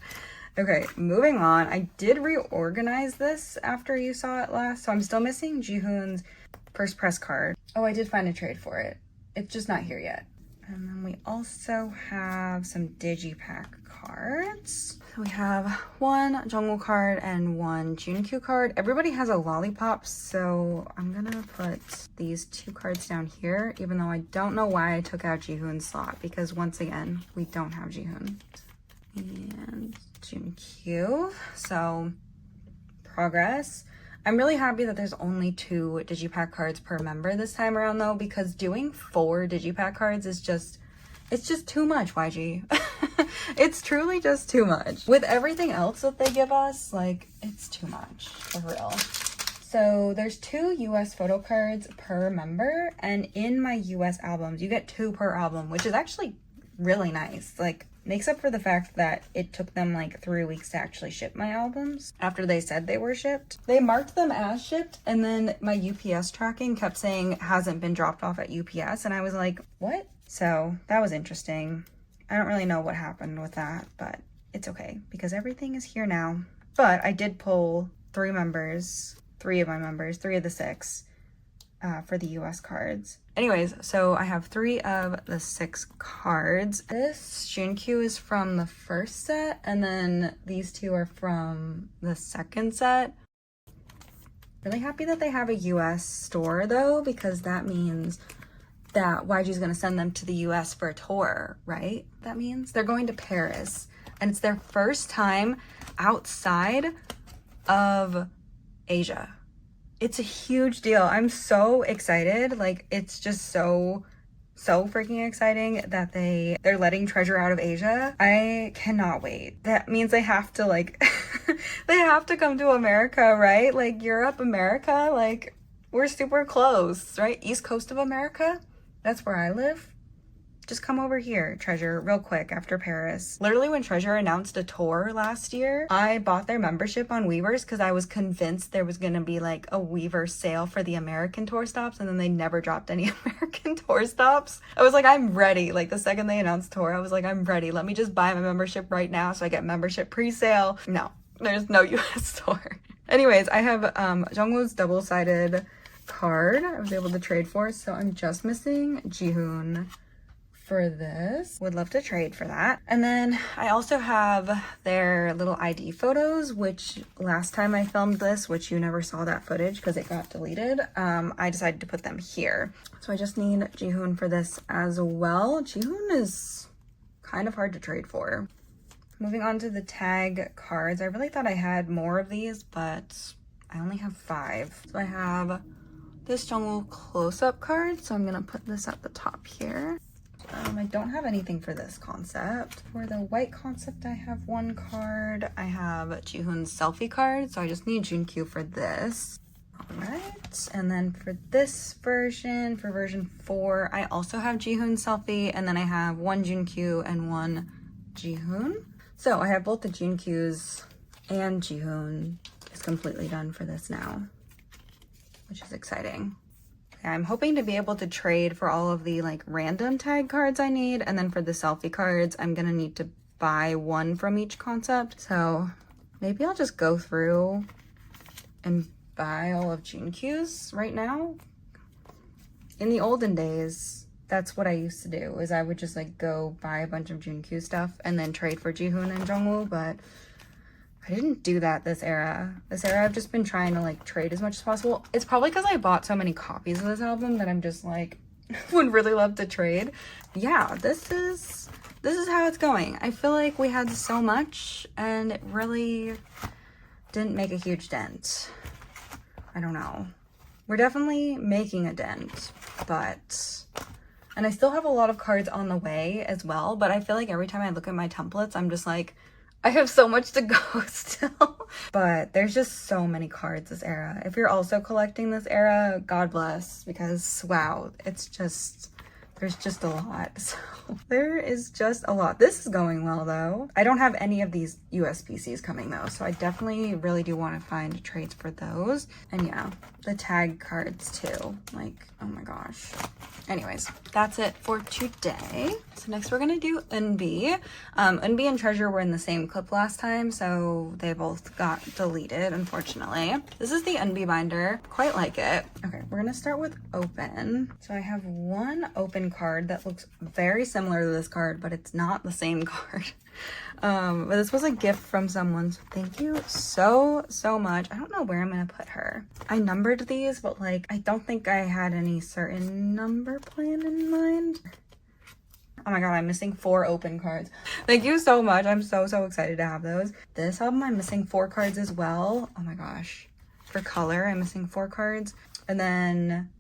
Okay, moving on. I did reorganize this after you saw it last, so I'm still missing Jihoon's first press card. Oh, I did find a trade for it. It's just not here yet. And then we also have some digipack cards. So we have one Jungwoo card and one Junkyu card. Everybody has a lollipop, so I'm gonna put these 2 cards down here, even though I don't know why I took out Jihoon's slot, because once again, we don't have Jihoon. And Junkyu, so progress. I'm really happy that there's only 2 digipack cards per member this time around though, because doing 4 digipack cards is just, it's just too much, YG. It's truly just too much. With everything else that they give us, like, it's too much, for real. So there's 2 US photo cards per member, and in my US albums, you get 2 per album, which is actually really nice. Like, makes up for the fact that it took them like 3 weeks to actually ship my albums after they said they were shipped. They marked them as shipped, and then my UPS tracking kept saying hasn't been dropped off at UPS, and I was like, what? So that was interesting. I don't really know what happened with that, but it's okay because everything is here now. But I did pull 3 of my members, 3 of the 6 for the US cards. Anyways, so I have 3 of the 6 cards. This Junkyu is from the first set, and then these 2 are from the second set. Really happy that they have a US store though, because that means that YG is gonna send them to the US for a tour, right? That means they're going to Paris, and it's their first time outside of Asia. It's a huge deal. I'm so excited. Like, it's just so freaking exciting that they're letting Treasure out of Asia. I cannot wait. That means they have to like they have to come to America, right? Like Europe, America, like we're super close, right? East Coast of America. That's where I live. Just come over here, Treasure, real quick after Paris. Literally when Treasure announced a tour last year, I bought their membership on Weavers because I was convinced there was gonna be like a Weavers sale for the American tour stops, and then they never dropped any American tour stops. I was like, I'm ready. Like the second they announced tour, I was like, I'm ready. Let me just buy my membership right now so I get membership pre-sale. No, there's no US tour. Anyways, I have Jungwoo's double-sided card I was able to trade for, so I'm just missing Jihoon for this. Would love to trade for that. And then I also have their little ID photos, which last time I filmed this, which you never saw that footage because it got deleted, I decided to put them here. So I just need Jihoon for this as well. Jihoon is kind of hard to trade for. Moving on to the tag cards. I really thought I had more of these, but I only have 5. So I have this Jungwoo close-up card, so I'm gonna put this at the top here. I don't have anything for this concept. For the white concept, I have 1 card. I have Jihoon's selfie card, so I just need Junkyu for this. All right, and then for this version, for version 4, I also have Jihoon's selfie, and then I have 1 Junkyu and 1 Jihoon. So I have both the Junkyus, and Jihoon is completely done for this now, which is exciting. I'm hoping to be able to trade for all of the like random tag cards I need, and then for the selfie cards, I'm gonna need to buy 1 from each concept. So maybe I'll just go through and buy all of Changkyun's right now. In the olden days, that's what I used to do, is I would just like go buy a bunch of Changkyun stuff and then trade for Jooheon and Jungwoo, but I didn't do that this era. This era I've just been trying to like trade as much as possible. It's probably because I bought so many copies of this album that I'm just like would really love to trade. Yeah, this is how it's going. I feel like we had so much and it really didn't make a huge dent. I don't know. We're definitely making a dent, and I still have a lot of cards on the way as well, but I feel like every time I look at my templates, I'm just like, I have so much to go still. But there's just so many cards this era. If you're also collecting this era, God bless, because wow, it's just, there's just a lot. So there is just a lot. This is going well though. I don't have any of these USPCs coming though, so I definitely really do want to find trades for those. And yeah, the tag cards too. Like, oh my gosh. Anyways, that's it for today. So next we're gonna do Eunbi. Eunbi and Treasure were in the same clip last time, so they both got deleted, unfortunately. This is the Eunbi binder. Quite like it. Okay, we're gonna start with open. So I have one open card that looks very similar to this card, but it's not the same card. But this was a gift from someone, so thank you so much. I don't know where I'm gonna put her. I numbered these, but like I don't think I had any certain number plan in mind. Oh my god, I'm missing 4 open cards. Thank you so much. I'm so excited to have those. This album I'm missing 4 cards as well. Oh my gosh. For color I'm missing 4 cards. And then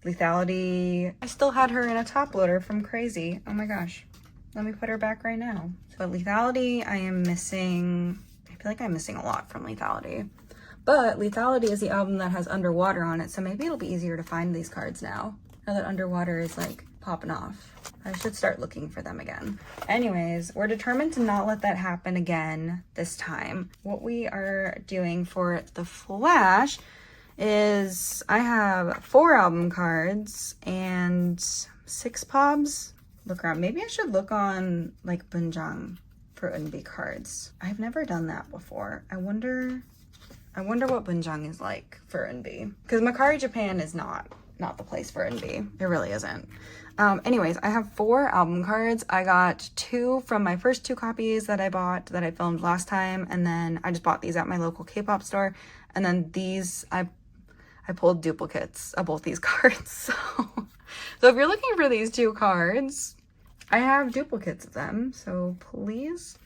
Lethality, I still had her in a top loader from Crazy. Oh my gosh. Let me put her back right now. But Lethality, I am missing, I feel like I'm missing a lot from Lethality. But Lethality is the album that has Underwater on it, so maybe it'll be easier to find these cards now that Underwater is like popping off. I should start looking for them again. Anyways, we're determined to not let that happen again this time. What we are doing for the Flash is I have 4 album cards and 6 pobs. Look around. Maybe I should look on like Bunjang for Eunbi cards. I've never done that before. I wonder what Bunjang is like for Eunbi. Because Makari Japan is not the place for Eunbi. It really isn't. Anyways, I have 4 album cards. I got 2 from my first 2 copies that I bought that I filmed last time, and then I just bought these at my local K-pop store. And then these I pulled duplicates of both these cards. So if you're looking for these 2 cards, I have duplicates of them, so please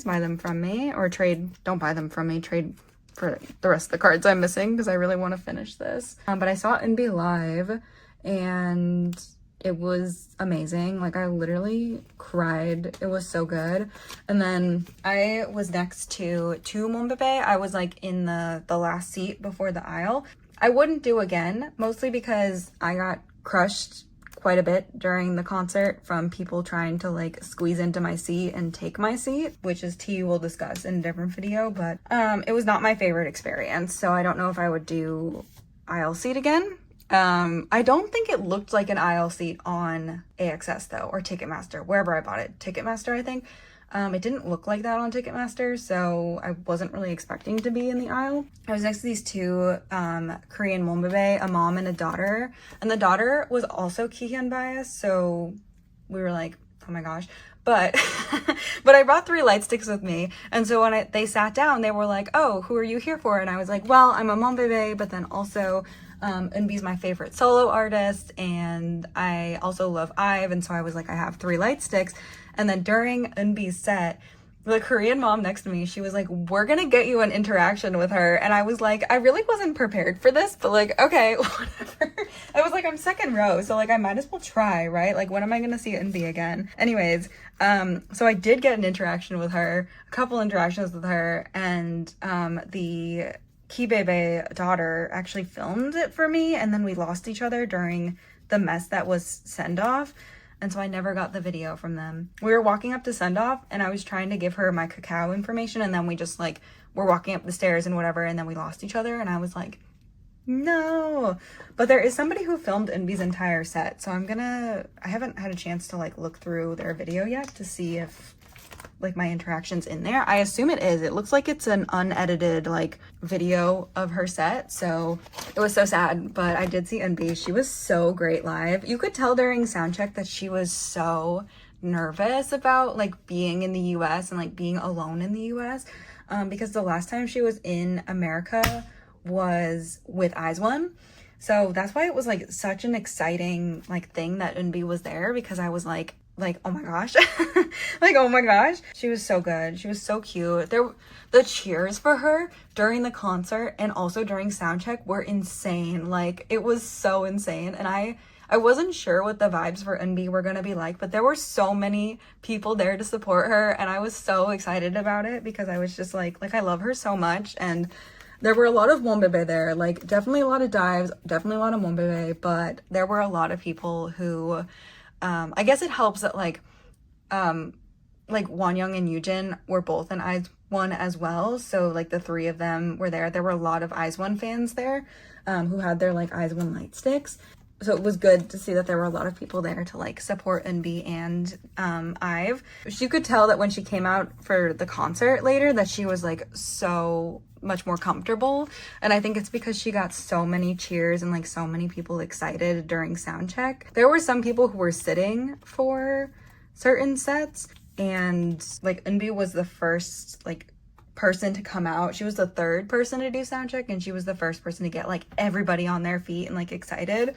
buy them from me, or trade. Don't buy them from me, trade for the rest of the cards I'm missing, because I really want to finish this. But I saw Eunbi live, and it was amazing. Like, I literally cried. It was so good. And then I was next to Monbebe. I was like in the last seat before the aisle. I wouldn't do again, mostly because I got crushed quite a bit during the concert from people trying to like squeeze into my seat and take my seat, which is tea we'll discuss in a different video. But it was not my favorite experience, so I don't know if I would do aisle seat again. I don't think it looked like an aisle seat on AXS though, or Ticketmaster, wherever I bought it. Ticketmaster, I think. It didn't look like that on Ticketmaster, so I wasn't really expecting to be in the aisle. I was next to these 2 Korean Monbebe, a mom and a daughter, and the daughter was also Kihyun biased, so we were like, oh my gosh. But but I brought 3 light sticks with me, and so when they sat down, they were like, oh, who are you here for? And I was like, well, I'm a Monbebe, but then also Eunbi's my favorite solo artist, and I also love IVE, and so I was like, I have 3 light sticks. And then during Eunbi's set, the Korean mom next to me, she was like, we're gonna get you an interaction with her. And I was like, I really wasn't prepared for this, but like, okay, whatever. I was like, I'm second row, so like I might as well try, right? Like, when am I gonna see Eunbi again? Anyways, so I did get an interaction with her, a couple interactions with her, and the Kibebe daughter actually filmed it for me, and then we lost each other during the mess that was send-off. And so I never got the video from them. We were walking up to send off and I was trying to give her my cacao information, and then we just like were walking up the stairs and whatever, and then we lost each other, and I was like, no. But there is somebody who filmed Eunbi's entire set, so I haven't had a chance to like look through their video yet to see if like my interactions in there. I assume it is. It looks like it's an unedited like video of her set, so it was so sad. But I did see Eunbi. She was so great live. You could tell during sound check that she was so nervous about like being in the US and like being alone in the US, because the last time she was in America was with ATEEZ. So that's why it was like such an exciting like thing that Eunbi was there, because I was like oh my gosh. Like, oh my gosh, she was so good. She was so cute. The cheers for her during the concert and also during soundcheck were insane. Like, it was so insane. And I wasn't sure what the vibes for Eunbi were gonna be like, but there were so many people there to support her, and I was so excited about it because I was just like I love her so much. And there were a lot of Monbebe there, like definitely a lot of dives, definitely a lot of Monbebe, but there were a lot of people who I guess it helps that like Wonyoung and Yujin were both in ATEEZ as well. So like the three of them were there. There were a lot of ATEEZ fans there who had their like ATEEZ light sticks. So it was good to see that there were a lot of people there to like support Eunbi and IVE. You could tell that when she came out for the concert later that she was like so much more comfortable, and I think it's because she got so many cheers and like so many people excited during sound check. There were some people who were sitting for certain sets, and like Eunbi was the first like person to come out. She was the third person to do sound check, and she was the first person to get like everybody on their feet and like excited.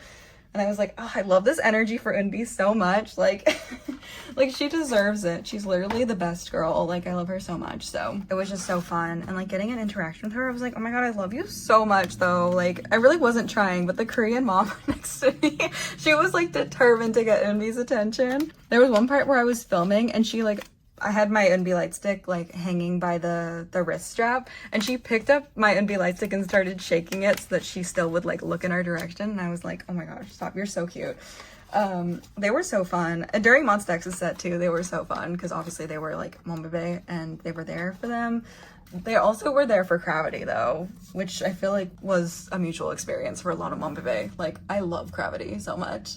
And I was like, oh, I love this energy for Eunbi so much. Like, like she deserves it. She's literally the best girl. Like, I love her so much. So it was just so fun. And like getting an interaction with her, I was like, oh my God, I love you so much though. Like, I really wasn't trying, but the Korean mom next to me, she was like determined to get Eunbi's attention. There was one part where I was filming and she like, I had my Eunbi light stick like hanging by the wrist strap, and she picked up my Eunbi light stick and started shaking it so that she still would like look in our direction. And I was like, oh my gosh, stop, you're so cute. They were so fun. And during Monsta's set too, they were so fun because obviously they were like Monbebe and they were there for them. They also were there for Gravity though, which I feel like was a mutual experience for a lot of Monbebe. Like, I love Gravity so much.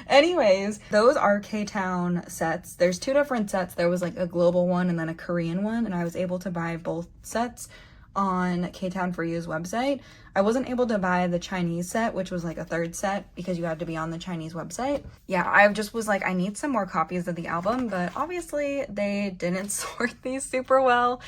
Anyways, those are K-Town sets. There's two different sets. There was like a global one and then a Korean one, and I was able to buy both sets on K-Town For You's website. I wasn't able to buy the Chinese set, which was like a third set because you had to be on the Chinese website. Yeah, I just was like, I need some more copies of the album, but obviously they didn't sort these super well.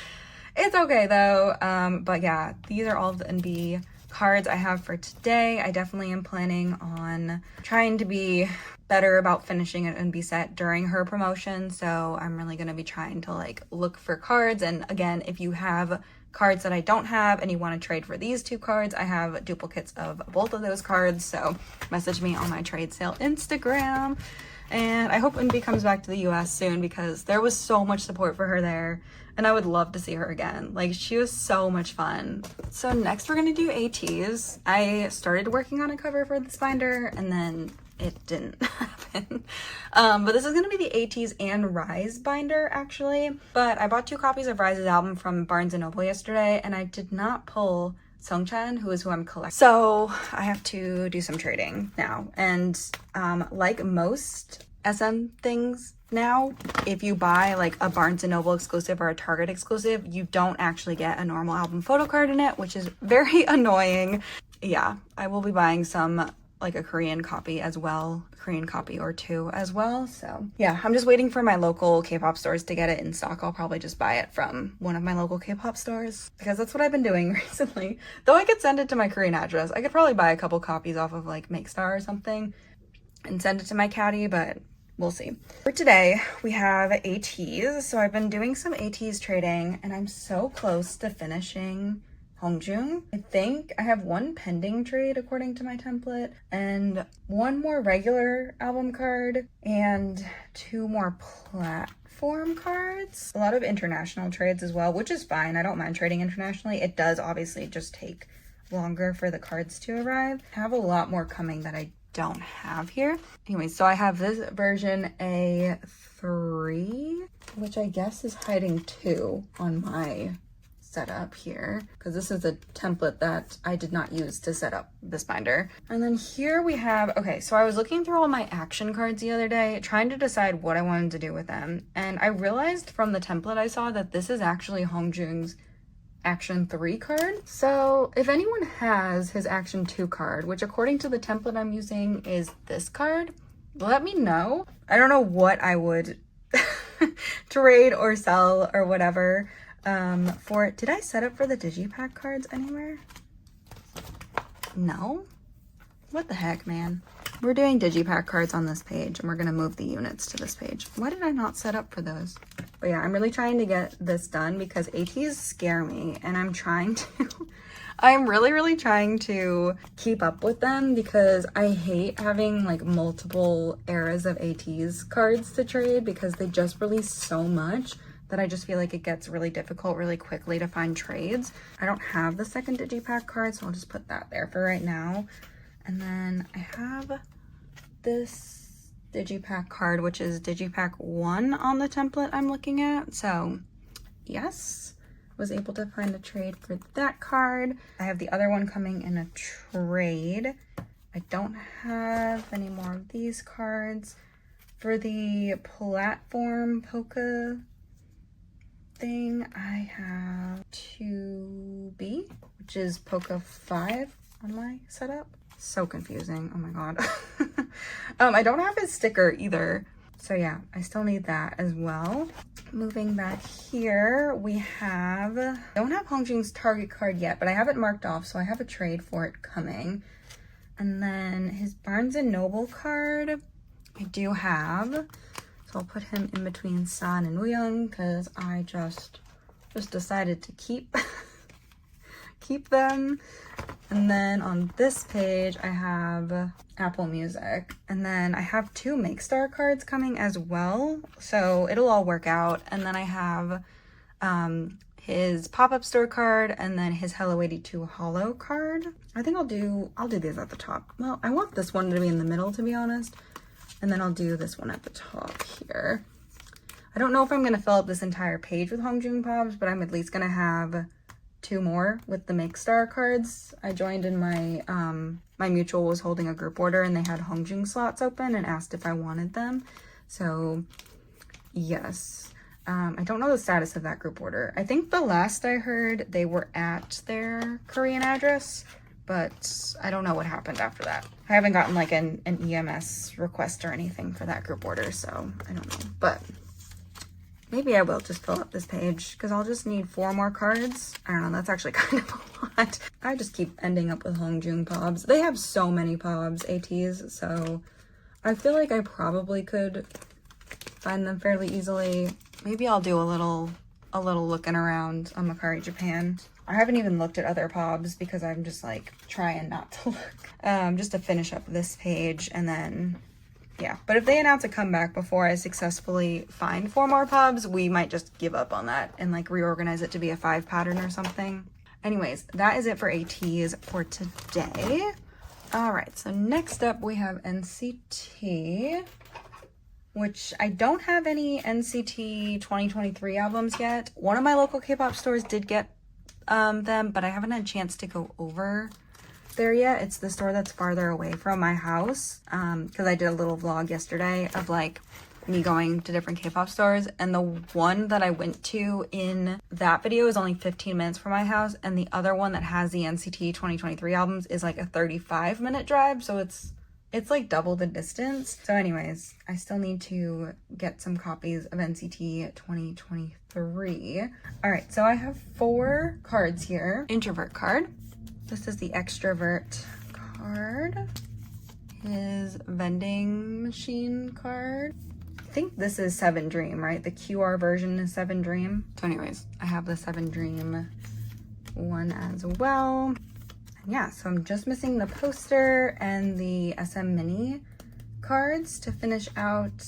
It's okay though. But yeah, these are all of the Eunbi cards I have for today. I definitely am planning on trying to be better about finishing an Eunbi set during her promotion. So I'm really going to be trying to like look for cards. And again, if you have cards that I don't have and you want to trade for these two cards, I have duplicates of both of those cards. So message me on my trade sale Instagram. And I hope Eunbi comes back to the US soon because there was so much support for her there. And I would love to see her again. Like, she was so much fun. So next we're gonna do ATEEZ. I started working on a cover for this binder and then it didn't happen. But this is gonna be the ATEEZ and Rise binder actually. But I bought 2 copies of Rise's album from Barnes & Noble yesterday and I did not pull Changkyun, who is who I'm collecting. So I have to do some trading now. And like most SM things now, if you buy like a Barnes & Noble exclusive or a Target exclusive, you don't actually get a normal album photo card in it, which is very annoying. Yeah, I will be buying some like a Korean copy as well, Korean copy or 2 as well. So yeah, I'm just waiting for my local K-pop stores to get it in stock. I'll probably just buy it from one of my local K-pop stores because that's what I've been doing recently. Though I could send it to my Korean address. I could probably buy a couple copies off of like Makestar or something and send it to my caddy, but we'll see. For today, we have ATEEZ. So I've been doing some ATEEZ trading and I'm so close to finishing Hongjoong. I think I have 1 pending trade according to my template and 1 more regular album card and 2 more platform cards. A lot of international trades as well, which is fine. I don't mind trading internationally. It does obviously just take longer for the cards to arrive. I have a lot more coming that I don't have here. Anyway, so I have this version A3, which I guess is hiding 2 on my set up here, because this is a template that I did not use to set up this binder. And then here we have, okay, so I was looking through all my action cards the other day, trying to decide what I wanted to do with them. And I realized from the template I saw that this is actually Hongjoong's Action 3 card. So if anyone has his Action 2 card, which according to the template I'm using is this card, let me know. I don't know what I would trade or sell or whatever for it. Did I set up for the digipack cards anywhere? No? What the heck, man? We're doing digipack cards on this page and we're gonna move the units to this page. Why did I not set up for those? But yeah, I'm really trying to get this done because ATEEZ scare me, and I'm trying to I'm really trying to keep up with them because I hate having like multiple eras of ATEEZ cards to trade because they just release so much that I just feel like it gets really difficult really quickly to find trades. I don't have the second digipack card, so I'll just put that there for right now. And then I have this digipack card, which is digipack 1 on the template I'm looking at. So yes, was able to find a trade for that card. I have the other one coming in a trade. I don't have any more of these cards. For the platform polka thing, I have 2B, which is polka 5 on my setup. So confusing, oh my god. I don't have his sticker either. So yeah, I still need that as well. Moving back here, we have, don't have Hongjoong's Target card yet, but I have it marked off, so I have a trade for it coming. And then his Barnes & Noble card, I do have. So I'll put him in between San and Wooyoung because I just decided to keep them. And then on this page, I have Apple Music. And then I have 2 Make Star cards coming as well. So it'll all work out. And then I have his pop-up store card and then his Hello 82 Holo card. I think I'll do these at the top. Well, I want this one to be in the middle, to be honest. And then I'll do this one at the top here. I don't know if I'm going to fill up this entire page with Hongjoong Pops, but I'm at least going to have 2 more with the Make Star cards. I joined in my, my mutual was holding a group order and they had Hongjoong slots open and asked if I wanted them. So yes, I don't know the status of that group order. I think the last I heard they were at their Korean address, but I don't know what happened after that. I haven't gotten like an EMS request or anything for that group order, so I don't know. But maybe I will just fill up this page because I'll just need 4 more cards. I don't know, that's actually kind of a lot. I just keep ending up with Hongjoong Pobs. They have so many Pobs, ATEEZ, so I feel like I probably could find them fairly easily. Maybe I'll do a little looking around on Mercari Japan. I haven't even looked at other Pobs because I'm just like trying not to look. Just to finish up this page and then yeah, but if they announce a comeback before I successfully find 4 more Pobs, we might just give up on that and like reorganize it to be a 5 pattern or something. Anyways, that is it for ATEEZ for today. All right, so next up we have NCT, which I don't have any NCT 2023 albums yet. One of my local K-pop stores did get them, but I haven't had a chance to go over there yet. It's the store that's farther away from my house because I did a little vlog yesterday of like me going to different K-pop stores, and the one that I went to in that video is only 15 minutes from my house, and the other one that has the NCT 2023 albums is like a 35-minute drive, so it's like double the distance. So anyways, I still need to get some copies of NCT 2023. All right, so I have 4 cards here. Introvert card. This is the extrovert card. His vending machine card. I think this is 7 Dream, right? The QR version is 7 Dream. So anyways, I have the 7 Dream one as well. And yeah, so I'm just missing the poster and the SM Mini cards to finish out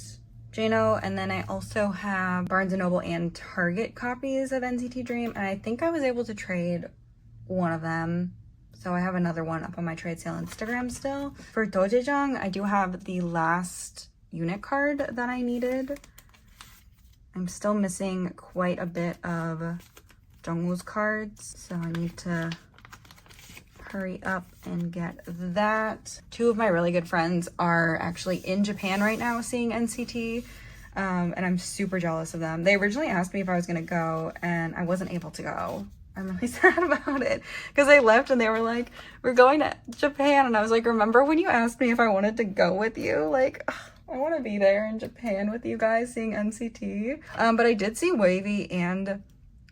Jano. And then I also have Barnes & Noble and Target copies of NCT Dream. And I think I was able to trade one of them. So I have another one up on my trade sale Instagram still. For Dojejang, I do have the last unit card that I needed. I'm still missing quite a bit of Jungwoo's cards. So I need to hurry up and get that. Two of my really good friends are actually in Japan right now seeing NCT. And I'm super jealous of them. They originally asked me if I was gonna go and I wasn't able to go. I'm really sad about it because they left and they were like, we're going to Japan. And I was like, remember when you asked me if I wanted to go with you? Like, ugh, I want to be there in Japan with you guys seeing NCT. But I did see Wavy and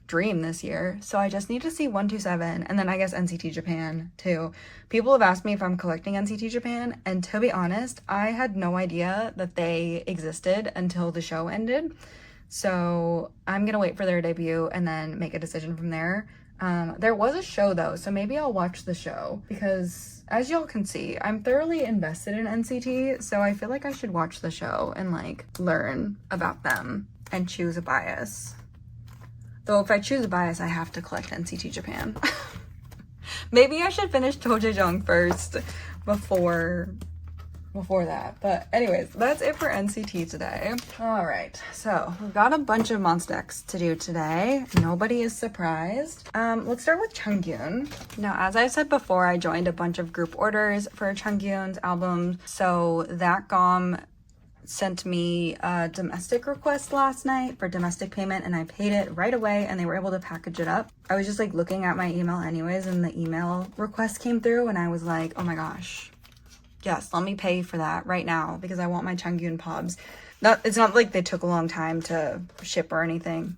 Dream this year. So I just need to see 127 and then I guess NCT Japan too. People have asked me if I'm collecting NCT Japan. And to be honest, I had no idea that they existed until the show ended. So I'm gonna wait for their debut and then make a decision from there. There was a show though, so maybe I'll watch the show because as y'all can see, I'm thoroughly invested in NCT, so I feel like I should watch the show and like learn about them and choose a bias. Though if I choose a bias, I have to collect NCT Japan. Maybe I should finish Jooheon first before that. But anyways, that's it for NCT today. All right, so we've got a bunch of Monsta to do today. Nobody is surprised. Let's start with Changkyun. Now, as I said before, I joined a bunch of group orders for Changkyun's album. So that GOM sent me a domestic request last night for domestic payment and I paid it right away and they were able to package it up. I was just like looking at my email anyways and the email request came through and I was like, oh my gosh. Yes, let me pay for that right now because I want my Changkyun pobs. It's not like they took a long time to ship or anything.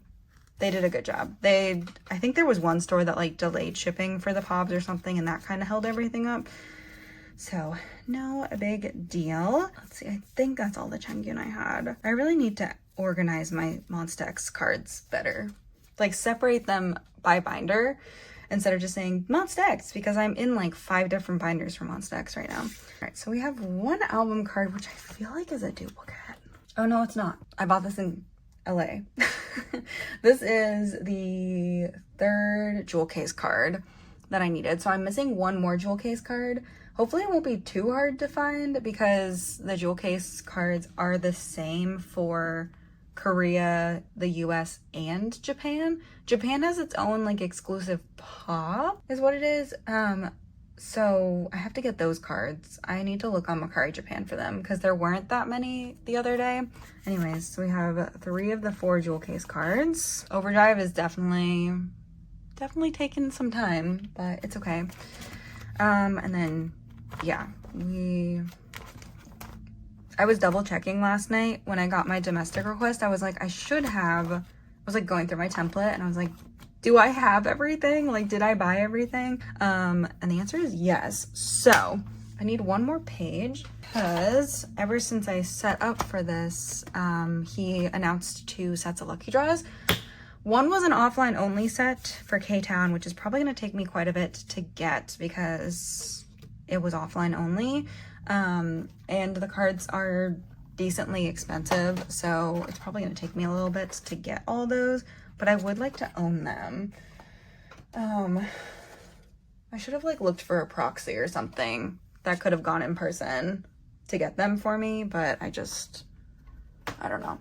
They did a good job. I think there was one store that like delayed shipping for the pobs or something and that kind of held everything up. So no big deal. Let's see, I think that's all the Changkyun I had. I really need to organize my Monsta cards better. Like separate them by binder instead of just saying Monsta because I'm in like 5 different binders for Monsta right now. All right, so we have one album card, which I feel like is a duplicate. Oh no, it's not. I bought this in LA. This is the 3rd jewel case card that I needed. So I'm missing one more jewel case card. Hopefully it won't be too hard to find because the jewel case cards are the same for Korea, the US, and Japan. Japan has its own like exclusive pop is what it is. So I have to get those cards. I need to look on Mercari Japan for them because there weren't that many the other day. Anyways, so we have 3 of the 4 jewel case cards. Overdrive is definitely taking some time, but it's okay. And then yeah, I was double checking last night when I got my domestic request. I was like, I was like going through my template and I was like, do I have everything? Like, did I buy everything? And the answer is yes. So I need one more page because ever since I set up for this, he announced 2 sets of lucky draws. One was an offline only set for K-Town, which is probably going to take me quite a bit to get because it was offline only. And the cards are decently expensive, so it's probably going to take me a little bit to get all those, but I would like to own them. I should have like looked for a proxy or something that could have gone in person to get them for me, but I don't know.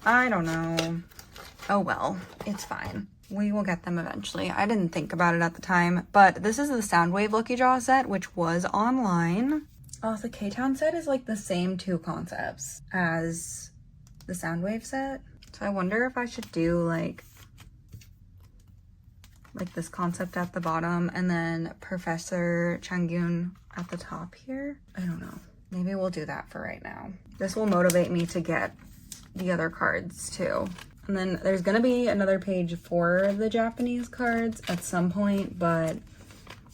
I don't know. Oh well, it's fine. We will get them eventually. I didn't think about it at the time, but this is the Soundwave Lucky Draw set, which was online. Oh, the K-Town set is like the same 2 concepts as the Soundwave set. So I wonder if I should do like this concept at the bottom and then Professor Changkyun at the top here. I don't know. Maybe we'll do that for right now. This will motivate me to get the other cards too. And then there's gonna be another page for the Japanese cards at some point, but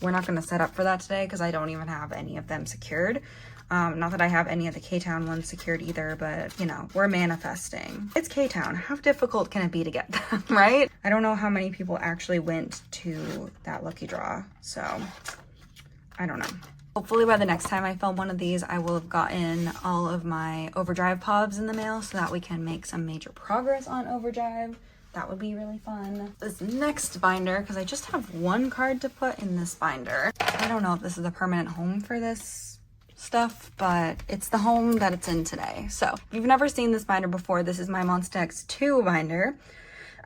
we're not gonna set up for that today because I don't even have any of them secured. Not that I have any of the K-Town ones secured either, but you know, we're manifesting. It's K-Town. How difficult can it be to get them, right? I don't know how many people actually went to that lucky draw, so I don't know. Hopefully by the next time I film one of these, I will have gotten all of my Overdrive pobs in the mail so that we can make some major progress on Overdrive. That would be really fun. This next binder, because I just have one card to put in this binder. I don't know if this is a permanent home for this stuff, but it's the home that it's in today. So if you've never seen this binder before, this is my Monsta X2 binder.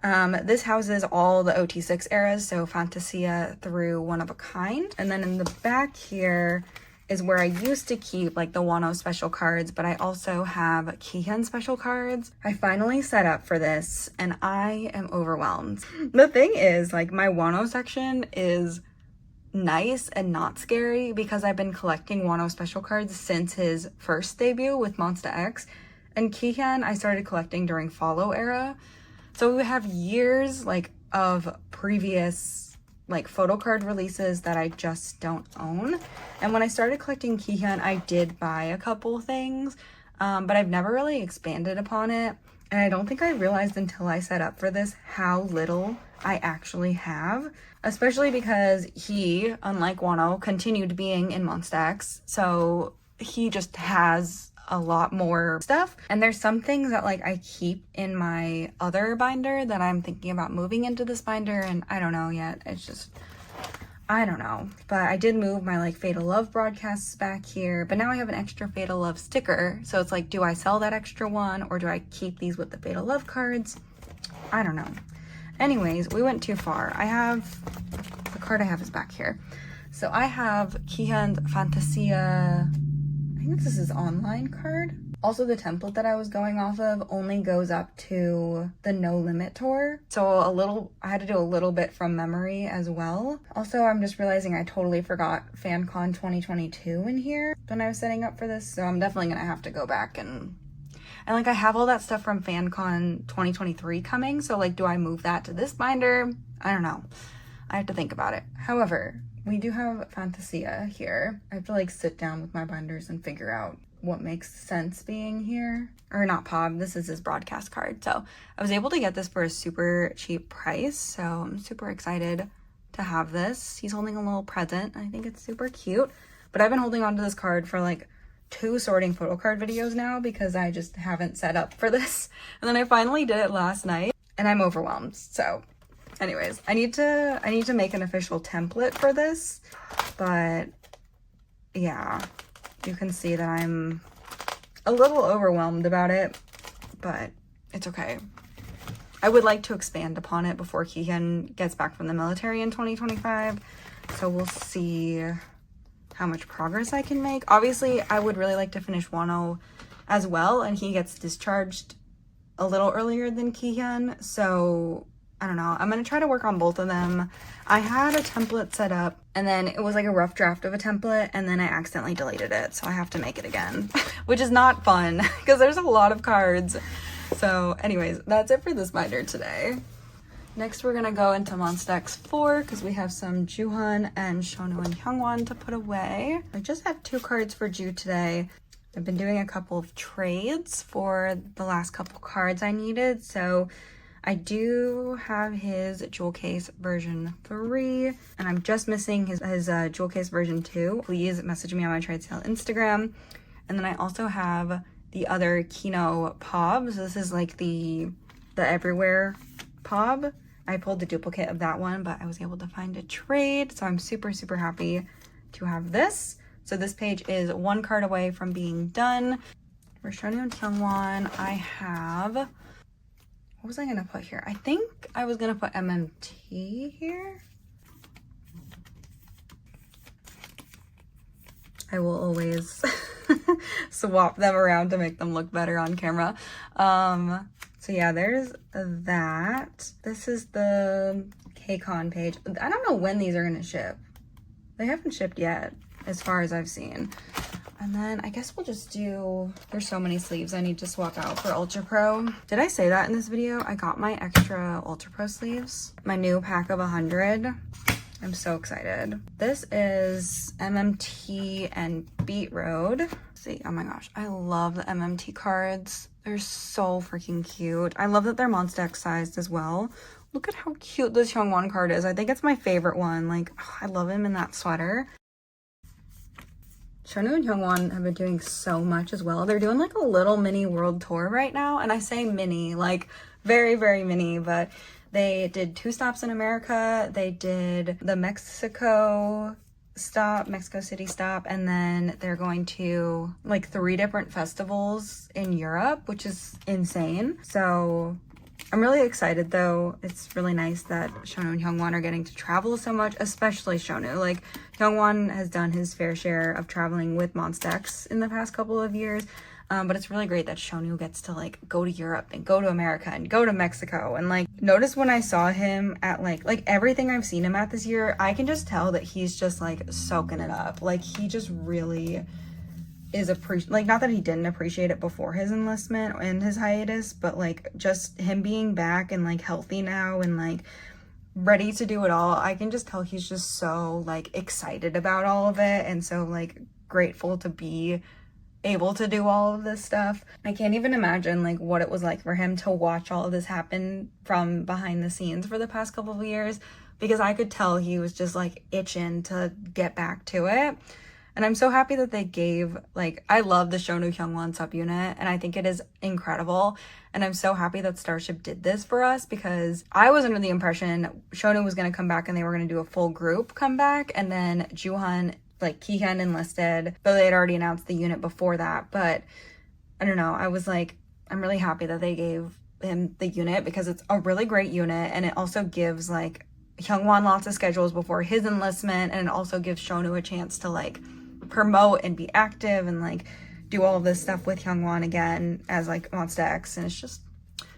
This houses all the OT6 eras, so Fantasia through One of a Kind. And then in the back here is where I used to keep like the Wonho special cards, but I also have Kihyun special cards. I finally set up for this and I am overwhelmed. The thing is, like, my Wonho section is nice and not scary because I've been collecting Wonho special cards since his first debut with Monsta X, and Kihyun I started collecting during Follow era. So we have years like of previous like photo card releases that I just don't own. And when I started collecting Kihyun, I did buy a couple things, but I've never really expanded upon it. And I don't think I realized until I set up for this how little I actually have, especially because he, unlike Wonho, continued being in Monsta X. So he just has a lot more stuff. And there's some things that like I keep in my other binder that I'm thinking about moving into this binder, and I don't know yet. It's just, I don't know. But I did move my like Fatal Love broadcasts back here, but now I have an extra Fatal Love sticker. So it's like, do I sell that extra one or do I keep these with the Fatal Love cards? I don't know. Anyways, we went too far. The card I have is back here. So I have Kihyun's Fantasia, I think this is his online card. Also, the template that I was going off of only goes up to the No Limit tour. So I had to do a little bit from memory as well. Also, I'm just realizing I totally forgot FanCon 2022 in here when I was setting up for this. So I'm definitely gonna have to go back and like I have all that stuff from FanCon 2023 coming. So like, do I move that to this binder? I don't know. I have to think about it. However, we do have Fantasia here. I have to like sit down with my binders and figure out what makes sense being here. Or not Pob, this is his broadcast card. So I was able to get this for a super cheap price. So I'm super excited to have this. He's holding a little present. I think it's super cute. But I've been holding on to this card for like 2 sorting photo card videos now because I just haven't set up for this. And then I finally did it last night and I'm overwhelmed. So anyways, I need to make an official template for this, but yeah, you can see that I'm a little overwhelmed about it, but it's okay. I would like to expand upon it before Kihyun gets back from the military in 2025, so we'll see how much progress I can make. Obviously, I would really like to finish Wonho as well, and he gets discharged a little earlier than Kihyun, so I don't know. I'm going to try to work on both of them. I had a template set up and then it was like a rough draft of a template and then I accidentally deleted it. So I have to make it again, which is not fun because there's a lot of cards. So anyways, that's it for this binder today. Next, we're going to go into Monsta X4 because we have some Jooheon and Shonu and Hyungwon to put away. I just have 2 cards for Joo today. I've been doing a couple of trades for the last couple cards I needed. So I do have his jewel case version 3, and I'm just missing his jewel case version 2. Please message me on my trade sale Instagram. And then I also have the other Kino Pob. So this is like the Everywhere Pob. I pulled the duplicate of that one, but I was able to find a trade. So I'm super, super happy to have this. So this page is 1 card away from being done. For Shonu and Hyungwon, I have... what was I going to put here? I think I was going to put MMT here. I will always swap them around to make them look better on camera. So yeah, there's that. This is the KCON page. I don't know when these are going to ship. They haven't shipped yet, as far as I've seen. And then I guess we'll just do, there's so many sleeves I need to swap out for Ultra Pro. Did I say that in this video? I got my extra Ultra Pro sleeves, my new pack of 100. I'm so excited. This is MMT and Beat Road. Let's see, oh my gosh, I love the MMT cards. They're so freaking cute. I love that they're Monsta X sized as well. Look at how cute this Hyungwon card is. I think it's my favorite one. Like, oh, I love him in that sweater. Shonu and Hyungwon have been doing so much as well. They're doing like a little mini world tour right now. And I say mini, like very, very mini, but they did 2 stops in America. They did the Mexico City stop, and then they're going to like 3 different festivals in Europe, which is insane. So I'm really excited though. It's really nice that Shonu and Hyungwon are getting to travel so much, especially Shonu. Like, Hyungwon has done his fair share of traveling with Monsta X in the past couple of years. But it's really great that Shonu gets to like go to Europe and go to America and go to Mexico. And like, notice when I saw him at like everything I've seen him at this year, I can just tell that he's just like soaking it up. Like, he just really is like, not that he didn't appreciate it before his enlistment and his hiatus, but like just him being back and like healthy now and like ready to do it all. I can just tell he's just so like excited about all of it and so like grateful to be able to do all of this stuff. I can't even imagine like what it was like for him to watch all of this happen from behind the scenes for the past couple of years, because I could tell he was just like itching to get back to it. And I'm so happy that they gave, like, I love the Shonu Hyungwon subunit and I think it is incredible. And I'm so happy that Starship did this for us, because I was under the impression Shonu was going to come back and they were going to do a full group comeback, and then Jooheon, like Kihyun enlisted, though they had already announced the unit before that. But I don't know, I was like, I'm really happy that they gave him the unit, because it's a really great unit and it also gives like Hyungwon lots of schedules before his enlistment, and it also gives Shonu a chance to like promote and be active and like do all of this stuff with Hyungwon again as like Monsta X. And it's just,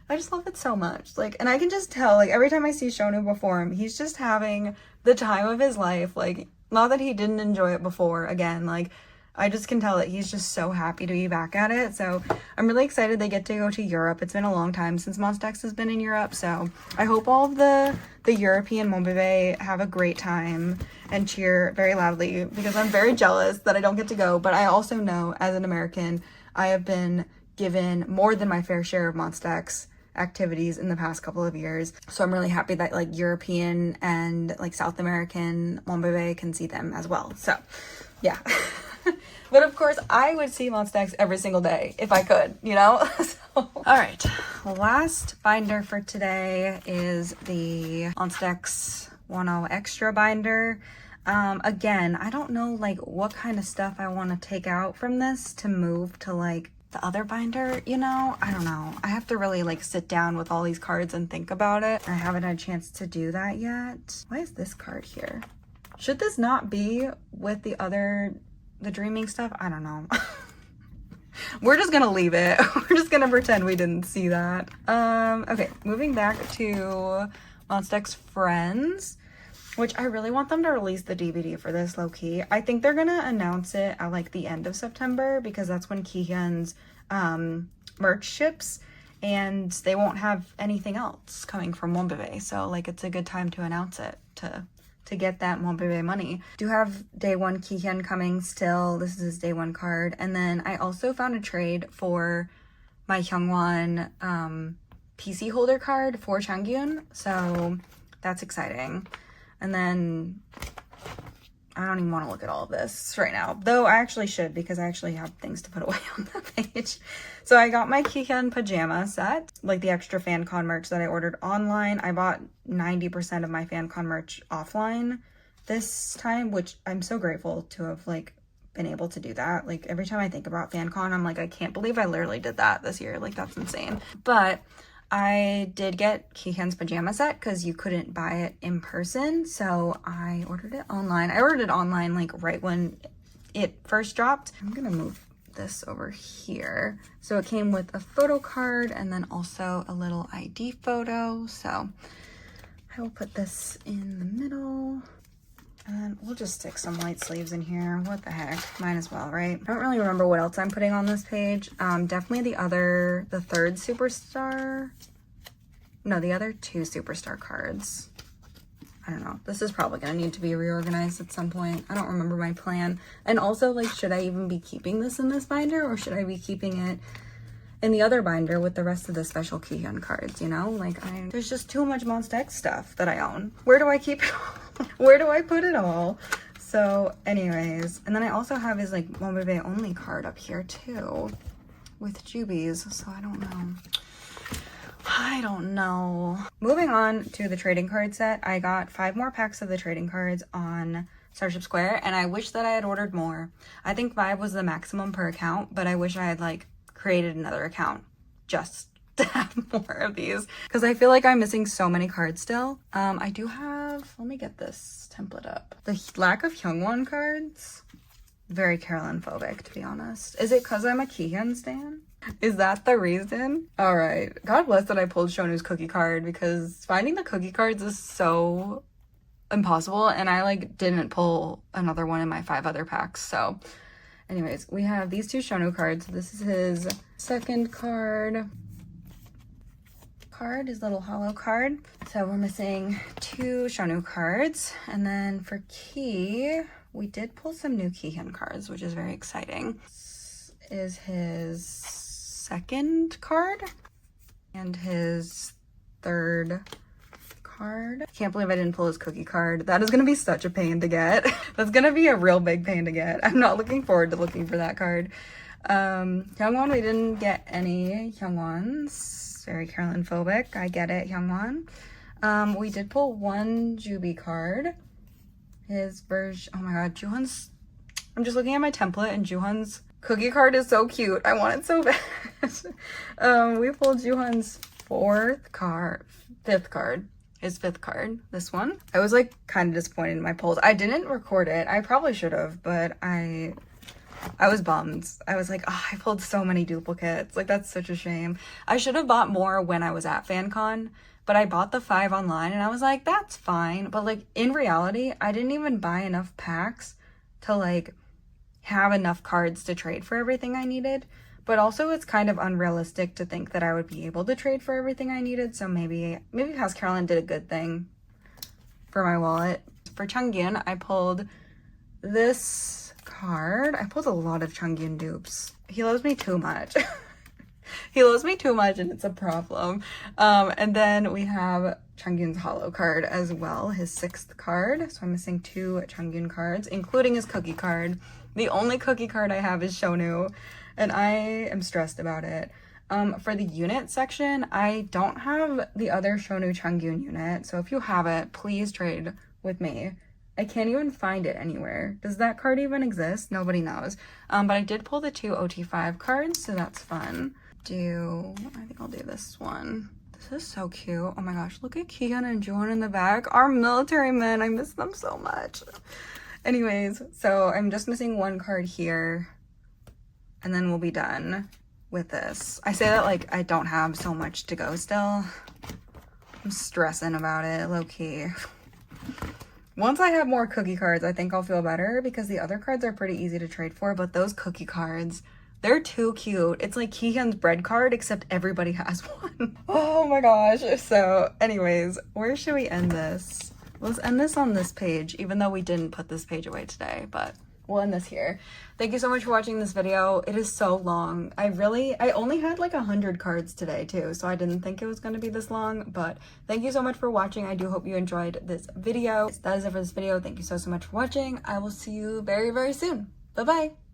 I just love it so much. Like, and I can just tell, like, every time I see Shonu perform, he's just having the time of his life. Like, not that he didn't enjoy it before, again, like, I just can tell that he's just so happy to be back at it. So I'm really excited they get to go to Europe. It's been a long time since Monsta X has been in Europe, so I hope all of the European Monbebe have a great time and cheer very loudly, because I'm very jealous that I don't get to go. But I also know, as an American, I have been given more than my fair share of Monsta X activities in the past couple of years. So I'm really happy that like European and like South American Monbebe can see them as well. So yeah. But of course, I would see Monsta X every single day if I could, you know? So, all right, last binder for today is the Monsta X Wonho Extra binder. Again, I don't know like what kind of stuff I want to take out from this to move to like the other binder, you know? I don't know. I have to really like sit down with all these cards and think about it. I haven't had a chance to do that yet. Why is this card here? Should this not be with the dreaming stuff? I don't know. We're just gonna leave it. We're just gonna pretend we didn't see that. Okay, moving back to Monsta X Friends, which I really want them to release the DVD for this, low-key. I think they're gonna announce it at like the end of September, because that's when Kihyun's merch ships, and they won't have anything else coming from Monbebe. So like, it's a good time to announce it, to get that Monbebe money. Do have day one Kihyun coming still. This is his day one card. And then I also found a trade for my Hyungwon PC holder card for Changkyun. So that's exciting. And then I don't even want to look at all of this right now, though I actually should, because I actually have things to put away on the page. So I got my Kihyun pajama set, like the extra FanCon merch that I ordered online. I bought 90% of my FanCon merch offline this time, which I'm so grateful to have like been able to do that. Like, every time I think about FanCon, I'm like, I can't believe I literally did that this year. Like, that's insane. But I did get Kihyun's pajama set because you couldn't buy it in person, so I ordered it online. I ordered it online like right when it first dropped. I'm gonna move this over here. So it came with a photo card and then also a little ID photo. So I will put this in the middle. And we'll just stick some light sleeves in here. What the heck? Might as well, right? I don't really remember what else I'm putting on this page. Definitely the third superstar. No, the other two superstar cards. I don't know. This is probably gonna need to be reorganized at some point. I don't remember my plan. And also, like, should I even be keeping this in this binder, or should I be keeping it in the other binder with the rest of the special Kihyun cards, you know? Like, there's just too much Monsta X stuff that I own. Where do I keep it all? Where do I put it all? So anyways, and then I also have his like Monbebe only card up here too with Jubies, so I don't know. Moving on to the trading card set, I got 5 more packs of the trading cards on Starship Square, and I wish that I had ordered more. I think 5 was the maximum per account, but I wish I had like created another account just to have more of these because I feel like I'm missing so many cards still. I do have, let me get this template up. The lack of Hyungwon cards, very Carolyn phobic, to be honest. Is it because I'm a Kihyun stan? Is that the reason? All right. God bless that I pulled Shonu's cookie card because finding the cookie cards is so impossible, and I like didn't pull another one in my 5 other packs. So anyways, we have these 2 Shonu cards. This is his second card. His little hollow card. So we're missing 2 Shonu cards. And then for Key, we did pull some new Kihyun cards, which is very exciting. This is his second card and his third card. Can't believe I didn't pull his cookie card. That is going to be such a pain to get. That's going to be a real big pain to get. I'm not looking forward to looking for that card. Hyungwon, we didn't get any Hyungwons. Very Carolyn phobic. I get it, Hyungwon. We did pull 1 Joobi card. His version, oh my god, Jooheon's, I'm just looking at my template and Jooheon's cookie card is so cute. I want it so bad. We pulled Jooheon's 5th card, his 5th card, this one. I was like kind of disappointed in my pulls. I didn't record it. I probably should have, but I was bummed. I was like, oh, I pulled so many duplicates. Like, that's such a shame. I should have bought more when I was at FanCon, but I bought the 5 online and I was like, that's fine. But like in reality, I didn't even buy enough packs to like have enough cards to trade for everything I needed. But also it's kind of unrealistic to think that I would be able to trade for everything I needed. So maybe House Carolyn did a good thing for my wallet. For Changkyun, I pulled this card. I pulled a lot of Changkyun dupes. He loves me too much. He loves me too much and it's a problem. And then we have Changkyun's hollow card as well, his 6th card. So I'm missing 2 Changkyun cards, including his cookie card. The only cookie card I have is Shonu, and I am stressed about it. For the unit section, I don't have the other Shonu Changkyun unit, so if you have it, please trade with me. I can't even find it anywhere. Does that card even exist? Nobody knows. But I did pull the 2 OT5 cards, so that's fun. I think I'll do this one. This is so cute. Oh my gosh, look at Kihyun and Jooheon in the back. Our military men, I miss them so much. Anyways, so I'm just missing 1 card here, and then we'll be done with this. I say that like I don't have so much to go still. I'm stressing about it, low-key. Once I have more cookie cards, I think I'll feel better because the other cards are pretty easy to trade for, but those cookie cards, they're too cute. It's like Kihyun's bread card, except everybody has one. Oh my gosh. So anyways, where should we end this? Let's end this on this page, even though we didn't put this page away today, but we'll end this here. Thank you so much for watching this video. It is so long. I only had like 100 cards today too, so I didn't think it was going to be this long, but thank you so much for watching. I do hope you enjoyed this video. That is it for this video. Thank you so much for watching. I will see you very, very soon. Bye-bye.